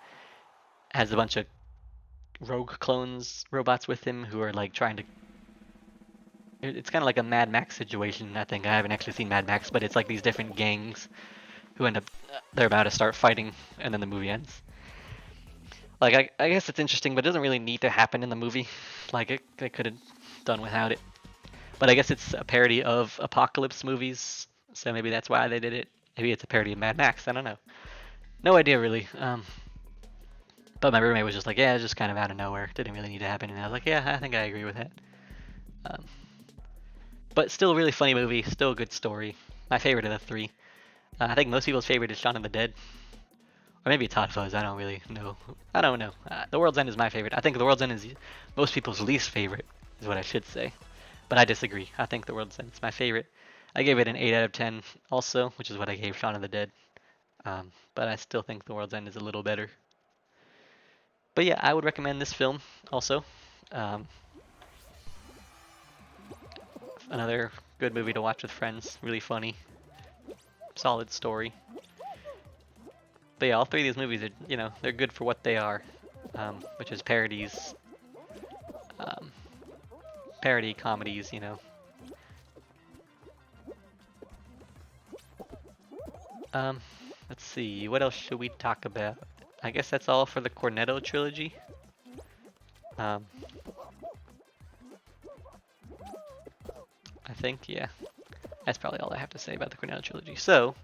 has a bunch of rogue clones robots with him who are like trying to. It's kind of like a Mad Max situation. I think I haven't actually seen Mad Max, but it's like these different gangs who end up they're about to start fighting, and then the movie ends. Like I guess it's interesting, but it doesn't really need to happen in the movie. Like they could have done without it. But I guess it's a parody of apocalypse movies, so maybe that's why they did it. Maybe it's a parody of Mad Max. I don't know. No idea really. But my roommate was just like, yeah, it's just kind of out of nowhere. Didn't really need to happen. And I was like, yeah, I think I agree with that. But still a really funny movie. Still a good story. My favorite of the three. I think most people's favorite is Shaun of the Dead. Or maybe it's Hot Fuzz. I don't really know. I don't know. The World's End is my favorite. I think The World's End is most people's least favorite, is what I should say. But I disagree. I think The World's End is my favorite. I gave it an 8 out of 10 also, which is what I gave Shaun of the Dead. But I still think The World's End is a little better. But yeah, I would recommend this film also. Another good movie to watch with friends. Really funny. Solid story. But yeah, all three of these movies are, they're good for what they are, which is parodies, parody comedies, Let's see, what else should we talk about? I guess that's all for the Cornetto trilogy. I think, yeah. That's probably all I have to say about the Cornetto trilogy. So,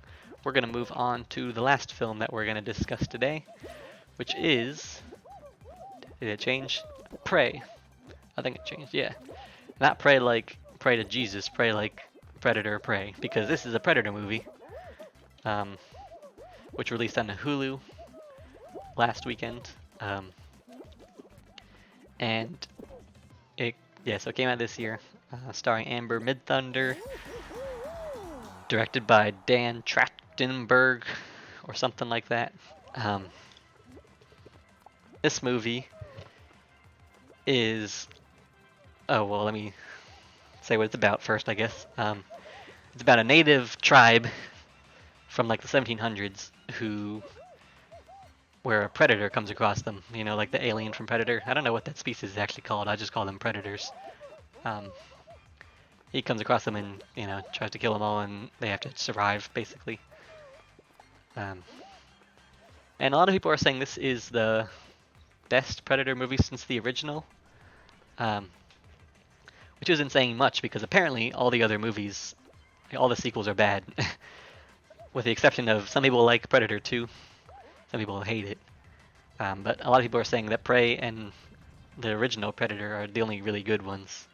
we're going to move on to the last film that we're going to discuss today, which is... Did it change? Prey. I think it changed, yeah. Not pray like pray to Jesus, pray like Predator Prey, because this is a Predator movie, which released on Hulu last weekend, and so it came out this year, starring Amber Midthunder, directed by Dan Trachtenberg, or something like that. This movie is... Oh, well, let me say what it's about first, I guess. It's about a native tribe from like the 1700s where a predator comes across them, like the alien from Predator. I don't know what that species is actually called. I just call them predators. He comes across them and, tries to kill them all, and they have to survive, basically. And a lot of people are saying this is the best Predator movie since the original. Which isn't saying much, because apparently all the other movies, all the sequels are bad. With the exception of some people like Predator 2, some people hate it. But a lot of people are saying that Prey and the original Predator are the only really good ones.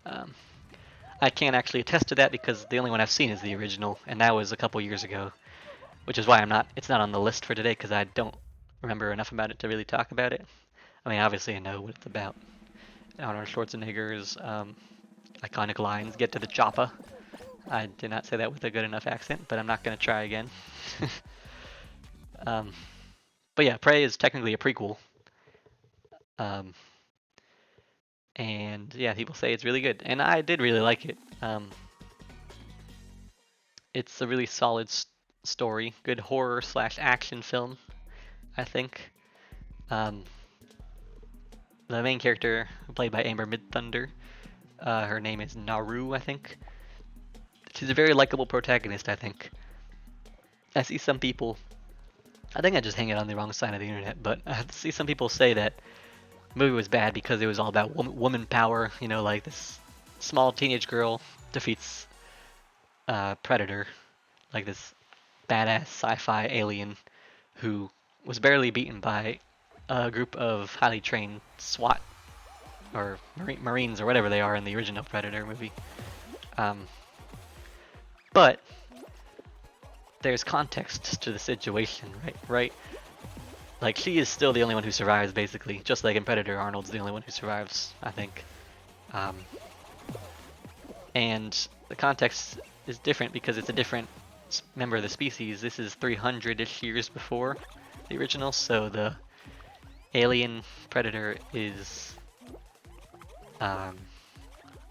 I can't actually attest to that because the only one I've seen is the original, and that was a couple years ago. Which is why it's not on the list for today, because I don't remember enough about it to really talk about it. I mean, obviously I know what it's about. Arnold Schwarzenegger's iconic lines, "Get to the chopper." I did not say that with a good enough accent, but I'm not going to try again. But yeah, Prey is technically a prequel. And yeah, people say it's really good, and I did really like it. It's a really solid story, good horror/action film, I think. The main character, played by Amber Midthunder, her name is Naru, I think. She's a very likable protagonist, I think. I see some people, I think I just hang it on the wrong side of the internet, but I see some people say that the movie was bad because it was all about woman power, like this small teenage girl defeats Predator, like this badass sci-fi alien who was barely beaten by a group of highly trained SWAT or Marines or whatever they are in the original Predator movie. But there's context to the situation, right? Right? Like, she is still the only one who survives, basically. Just like in Predator, Arnold's the only one who survives, I think. And the context is different because it's a different member of the species. This is 300-ish years before the original, so the alien Predator is,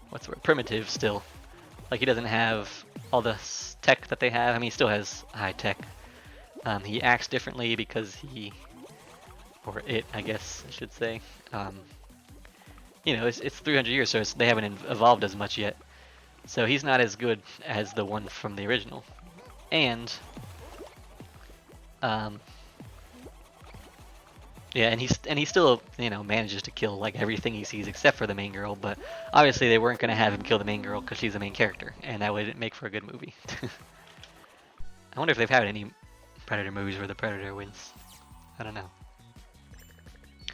what's the word? Primitive still. Like, he doesn't have all the tech that they have. I mean, he still has high tech. He acts differently because he, or it, I guess I should say. You know, it's 300 years, so they haven't evolved as much yet. So he's not as good as the one from the original. And, yeah, and he still, you know, manages to kill like everything he sees except for the main girl. But obviously they weren't gonna have him kill the main girl because she's the main character, and that wouldn't make for a good movie. I wonder if they've had any Predator movies where the Predator wins. I don't know.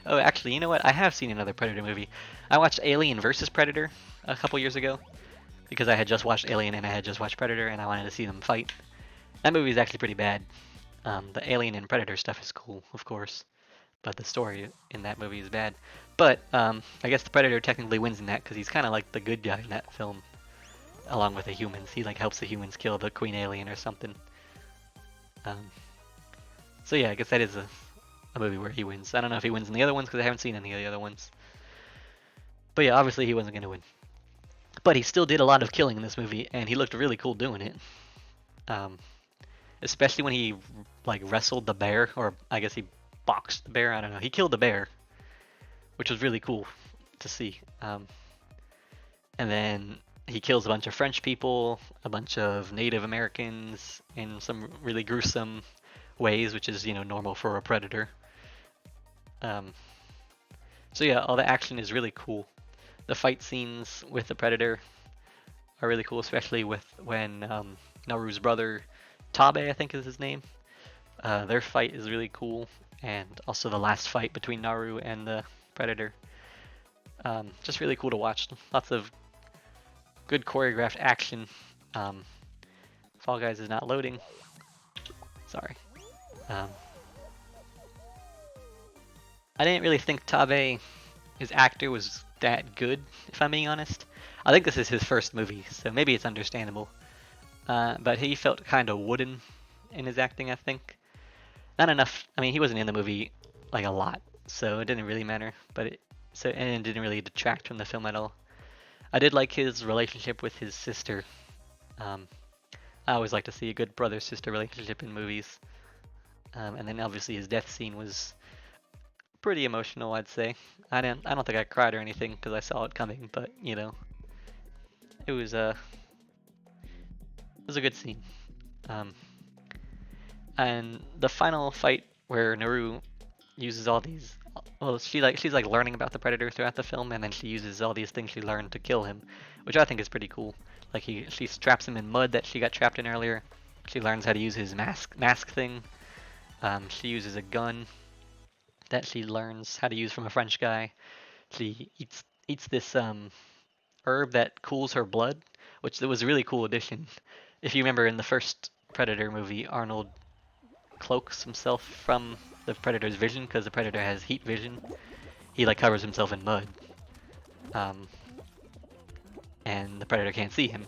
Oh, actually, you know what? I have seen another Predator movie. I watched Alien vs. Predator a couple years ago because I had just watched Alien and I had just watched Predator and I wanted to see them fight. That movie is actually pretty bad. The Alien and Predator stuff is cool, of course, but the story in that movie is bad. But I guess the Predator technically wins in that because he's kind of like the good guy in that film, along with the humans. He like helps the humans kill the Queen Alien or something. So yeah, I guess that is a movie where he wins. I don't know if he wins in the other ones because I haven't seen any of the other ones. But yeah, obviously he wasn't going to win. But he still did a lot of killing in this movie, and he looked really cool doing it. Especially when he like wrestled the bear, or I guess he boxed the bear. I don't know. He killed the bear, which was really cool to see. And then he kills a bunch of French people, a bunch of Native Americans in some really gruesome ways, which is, you know, normal for a Predator. So yeah, all the action is really cool. The fight scenes with the Predator are really cool, especially with when Naru's brother, Tabe, I think is his name. Their fight is really cool, and also the last fight between Naru and the Predator. Just really cool to watch. Lots of good choreographed action. Fall Guys is not loading. Sorry. I didn't really think Tabe, his actor, was that good, if I'm being honest. I think this is his first movie, so maybe it's understandable. But he felt kind of wooden in his acting, I think. Not enough. I mean, he wasn't in the movie like a lot, so it didn't really matter. And it didn't really detract from the film at all. I did like his relationship with his sister. I always like to see a good brother-sister relationship in movies. And then obviously his death scene was pretty emotional, I'd say. I don't think I cried or anything because I saw it coming, but you know, it was a good scene. And the final fight where Naru uses all these, well, she's like learning about the Predator throughout the film, and then she uses all these things she learned to kill him, which I think is pretty cool. Like she traps him in mud that she got trapped in earlier. She learns how to use his mask thing. She uses a gun that she learns how to use from a French guy. She eats this herb that cools her blood, which was a really cool addition. If you remember in the first Predator movie, Arnold cloaks himself from the Predator's vision because the Predator has heat vision. He like covers himself in mud, and the Predator can't see him.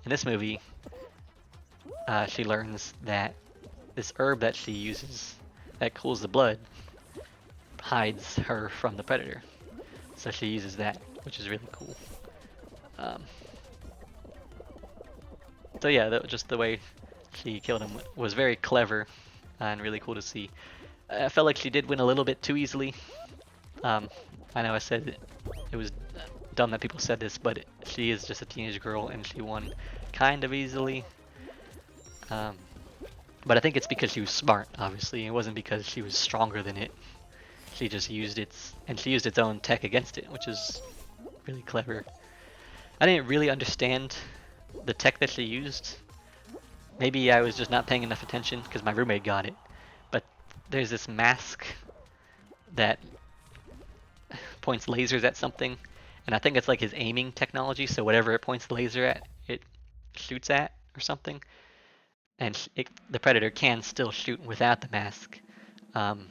In this movie, she learns that this herb that she uses that cools the blood hides her from the Predator. So she uses that, which is really cool. So yeah, just the way she killed him was very clever and really cool to see. I felt like she did win a little bit too easily. I know I said it was dumb that people said this, but she is just a teenage girl and she won kind of easily. But I think it's because she was smart, obviously. It wasn't because she was stronger than it. She just used its own tech against it, which is really clever. I didn't really understand the tech that she used. Maybe I was just not paying enough attention because my roommate got it. But there's this mask that points lasers at something, and I think it's like his aiming technology. So whatever it points the laser at, it shoots at or something. And the predator can still shoot without the mask. Um,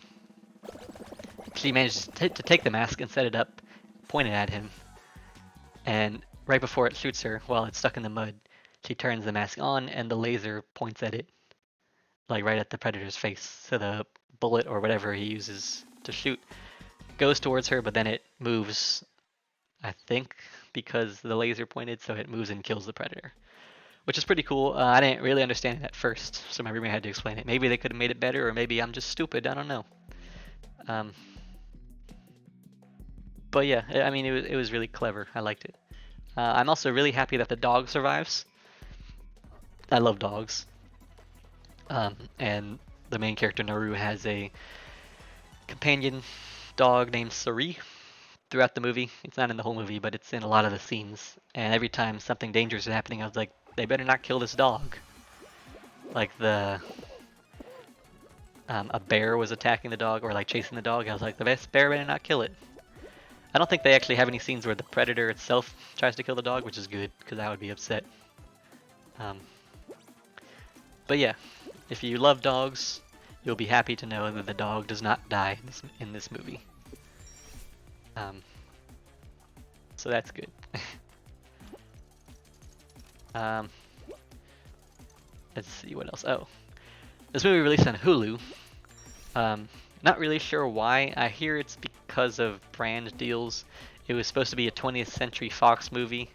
she managed to take the mask and set it up, point it at him, and right before it shoots her, while it's stuck in the mud, she turns the mask on and the laser points at it, like right at the predator's face. So the bullet or whatever he uses to shoot goes towards her, but then it moves, I think, because the laser pointed, so it moves and kills the predator. Which is pretty cool. I didn't really understand it at first, so my roommate had to explain it. Maybe they could have made it better, or maybe I'm just stupid. I don't know. Um, but yeah, I mean, it was really clever. I liked it. I'm also really happy that the dog survives. I love dogs. And the main character Naru has a companion dog named Sari throughout the movie. It's not in the whole movie, but it's in a lot of the scenes. And every time something dangerous is happening, I was like, they better not kill this dog. Like a bear was attacking the dog or like chasing the dog. I was like, the best bear better not kill it. I don't think they actually have any scenes where the predator itself tries to kill the dog, which is good because I would be upset. But yeah, if you love dogs, you'll be happy to know that the dog does not die in this movie. So that's good. Let's see what else. Oh, this movie released on Hulu. Not really sure why. I hear it's because of brand deals. It was supposed to be a 20th Century Fox movie,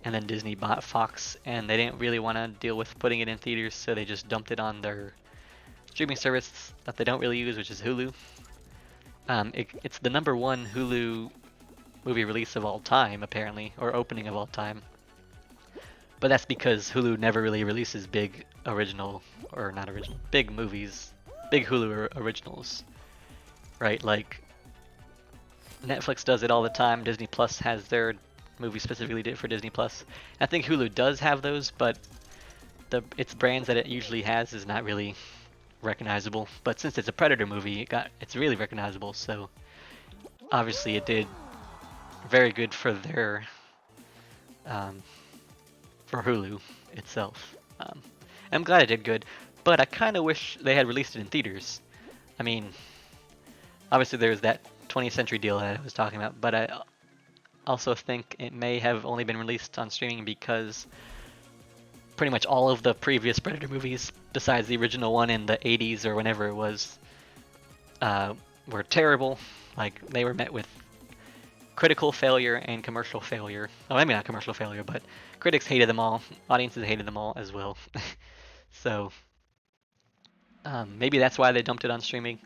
and then Disney bought Fox, and they didn't really want to deal with putting it in theaters, so they just dumped it on their streaming service that they don't really use, which is Hulu. It's the #1 Hulu movie release of all time, apparently, or opening of all time. But that's because Hulu never really releases big original, or not original, big movies, big Hulu originals, right? Like Netflix does it all the time. Disney Plus has their movie specifically for Disney Plus. I think Hulu does have those, but its brands that it usually has is not really recognizable. But since it's a Predator movie, it's really recognizable. So obviously it did very good for their for Hulu itself. I'm glad it did good, but I kind of wish they had released it in theaters. I mean, obviously there's that 20th Century deal that I was talking about, but I also think it may have only been released on streaming because pretty much all of the previous Predator movies, besides the original one in the 80s or whenever it was, were terrible. Like, they were met with critical failure and commercial failure. Oh, maybe not commercial failure, but critics hated them all. Audiences hated them all as well. So maybe that's why they dumped it on streaming,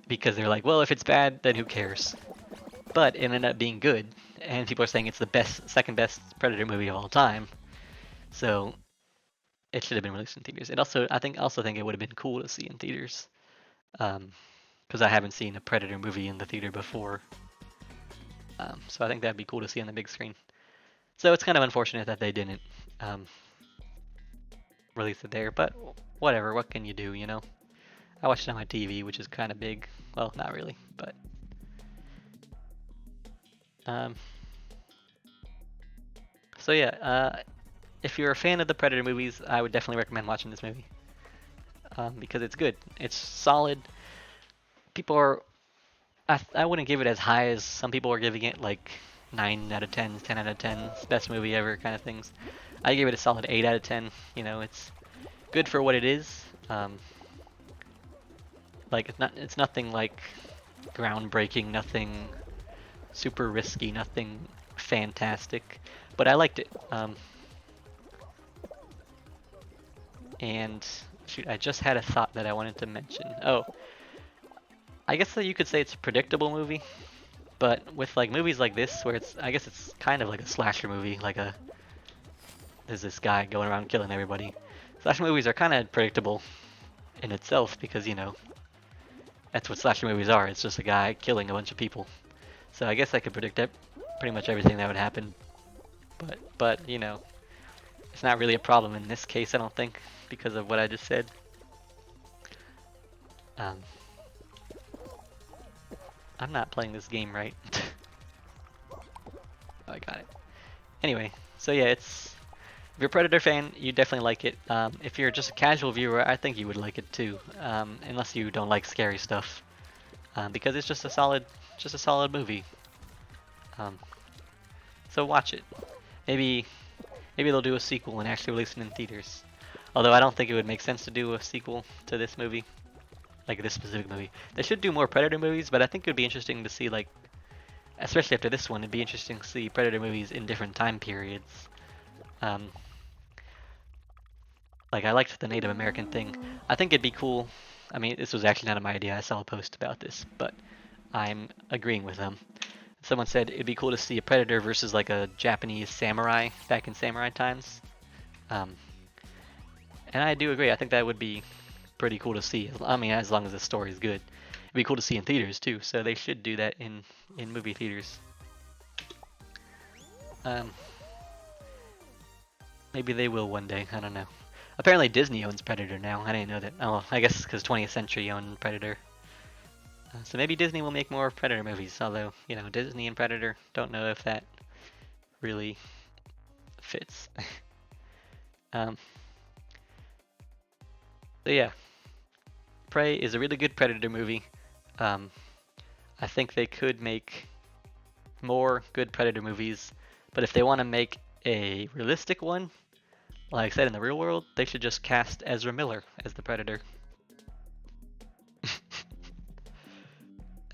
because they're like, well, if it's bad, then who cares? But it ended up being good, and people are saying it's the second best Predator movie of all time. So it should have been released in theaters. I think it would have been cool to see in theaters, because I haven't seen a Predator movie in the theater before. So I think that'd be cool to see on the big screen. So it's kind of unfortunate that they didn't release it there, but whatever. What can you do, you know? I watched it on my TV, which is kind of big. Well, not really, but so yeah. If you're a fan of the Predator movies, I would definitely recommend watching this movie because it's good. It's solid. People are. I wouldn't give it as high as some people are giving it, like 9 out of 10, 10 out of 10, best movie ever kind of things. I give it a solid 8 out of 10. You know, it's good for what it is. Like it's nothing like groundbreaking, nothing super risky, nothing fantastic, but I liked it. And shoot, I just had a thought that I wanted to mention. Oh, I guess that you could say it's a predictable movie, but with like movies like this, where I guess it's kind of like a slasher movie, there's this guy going around killing everybody. Slasher movies are kind of predictable in itself because, you know, that's what slasher movies are. It's just a guy killing a bunch of people. So I guess I could predict pretty much everything that would happen. But you know, it's not really a problem in this case, I don't think, because of what I just said. Um, I'm not playing this game right. Oh, I got it. Anyway, so yeah, it's if you're a Predator fan, you definitely like it. If you're just a casual viewer, I think you would like it too, unless you don't like scary stuff, because it's just a solid movie. Um, so watch it. Maybe maybe they'll do a sequel and actually release it in theaters. Although I don't think it would make sense to do a sequel to this movie, like this specific movie. They should do more Predator movies, but I think it would be interesting to see, like, especially after this one, it'd be interesting to see Predator movies in different time periods. Um, like I liked the Native American thing. I think it'd be cool. I mean, this was actually not my idea. I saw a post about this, but I'm agreeing with them. Someone said it'd be cool to see a Predator versus like a Japanese samurai back in samurai times. Um, and I do agree. I think that would be pretty cool to see. I mean, as long as the story's good. It'd be cool to see in theaters too, so they should do that in movie theaters. Um, maybe they will one day. I don't know. Apparently Disney owns Predator now. I didn't know that. Oh, I guess because 20th Century owned Predator. So maybe Disney will make more Predator movies. Although, you know, Disney and Predator, don't know if that really fits. um, so yeah, Prey is a really good Predator movie. Um, I think they could make more good Predator movies, but if they want to make a realistic one, like I said, in the real world, they should just cast Ezra Miller as the Predator.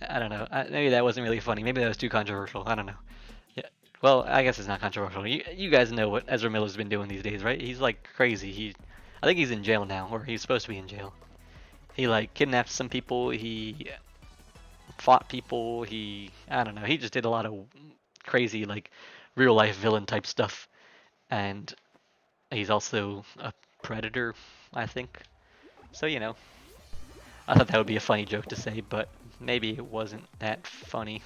I don't know. Maybe that wasn't really funny. Maybe that was too controversial. I don't know. Yeah. Well, I guess it's not controversial. You guys know what Ezra Miller's been doing these days, right? He's like crazy. I think he's in jail now, or he's supposed to be in jail. He like kidnapped some people. He fought people. I don't know. He just did a lot of crazy like real life villain type stuff. And he's also a predator, I think. So, you know, I thought that would be a funny joke to say, but maybe it wasn't that funny.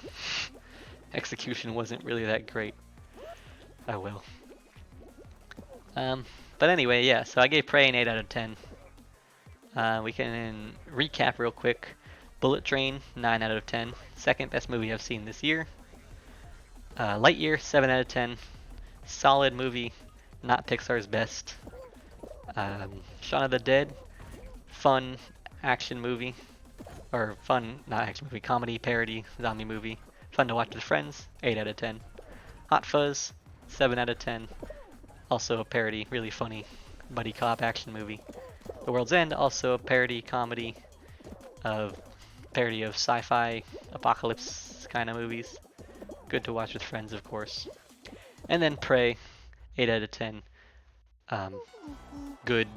Execution wasn't really that great. Oh well. But anyway, yeah, so I gave Prey an 8 out of 10. We can recap real quick. Bullet Train, 9 out of 10. Second best movie I've seen this year. Lightyear, 7 out of 10. Solid movie, not Pixar's best. Shaun of the Dead, fun action movie. Or fun, not action movie, comedy, parody, zombie movie. Fun to watch with friends, 8 out of 10. Hot Fuzz, 7 out of 10. Also a parody, really funny buddy cop action movie. The World's End, also a parody comedy of sci-fi apocalypse kind of movies. Good to watch with friends, of course. And then Prey, 8 out of 10. Good,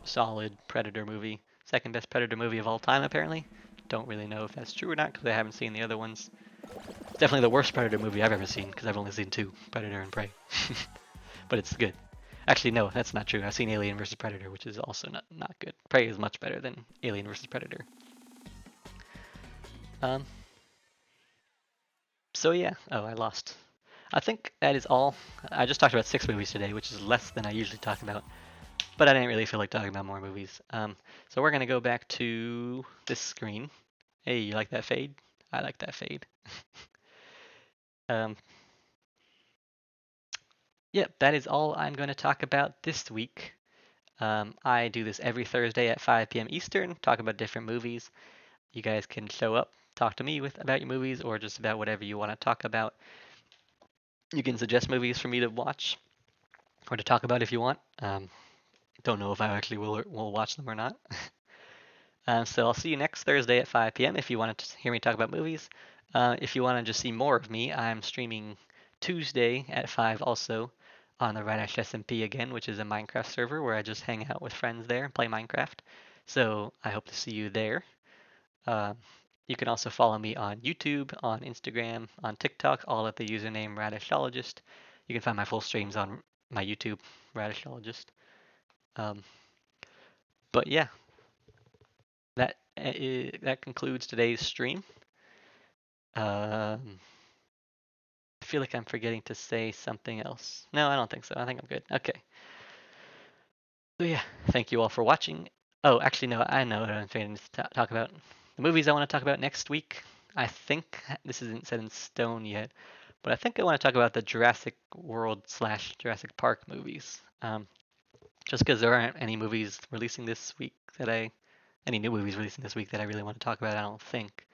solid Predator movie. Second best Predator movie of all time, apparently. Don't really know if that's true or not because I haven't seen the other ones. It's definitely the worst Predator movie I've ever seen because I've only seen 2, Predator and Prey. But it's good. Actually, no, that's not true. I've seen Alien vs. Predator, which is also not good. Prey is much better than Alien vs. Predator. So yeah. Oh, I lost. I think that is all. I just talked about 6 movies today, which is less than I usually talk about. But I didn't really feel like talking about more movies. So we're gonna go back to this screen. Hey, you like that fade? I like that fade. um, yep, that is all I'm going to talk about this week. I do this every Thursday at 5 p.m. Eastern, talk about different movies. You guys can show up, talk to me about your movies, or just about whatever you want to talk about. You can suggest movies for me to watch or to talk about if you want. Don't know if I actually will watch them or not. So I'll see you next Thursday at 5 p.m. if you want to hear me talk about movies. If you want to just see more of me, I'm streaming Tuesday at 5 also on the Radish SMP again, which is a Minecraft server where I just hang out with friends there and play Minecraft. So I hope to see you there. You can also follow me on YouTube, on Instagram, on TikTok, all at the username Radishologist. You can find my full streams on my YouTube, Radishologist. But yeah, that concludes today's stream. I feel like I'm forgetting to say something else. No, I don't think so. I think I'm good. Okay. So yeah, thank you all for watching. Oh, actually, no, I know what I'm going to talk about. The movies I want to talk about next week. I think this isn't set in stone yet, but I think I want to talk about the Jurassic World / Jurassic Park movies. Just because there aren't any movies releasing this week any new movies releasing this week that I really want to talk about, I don't think.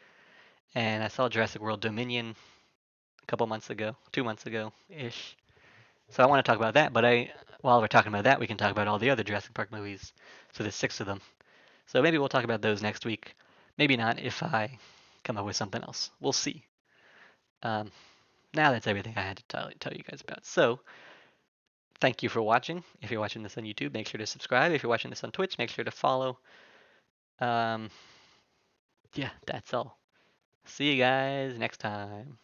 And I saw Jurassic World Dominion a couple months ago, 2 months ago ish. So I want to talk about that, but while we're talking about that, we can talk about all the other Jurassic Park movies. So there's 6 of them. So maybe we'll talk about those next week. Maybe not if I come up with something else. We'll see. Um, now that's everything I had to tell you guys about. So thank you for watching. If you're watching this on YouTube, make sure to subscribe. If you're watching this on Twitch, make sure to follow. Yeah, that's all. See you guys next time.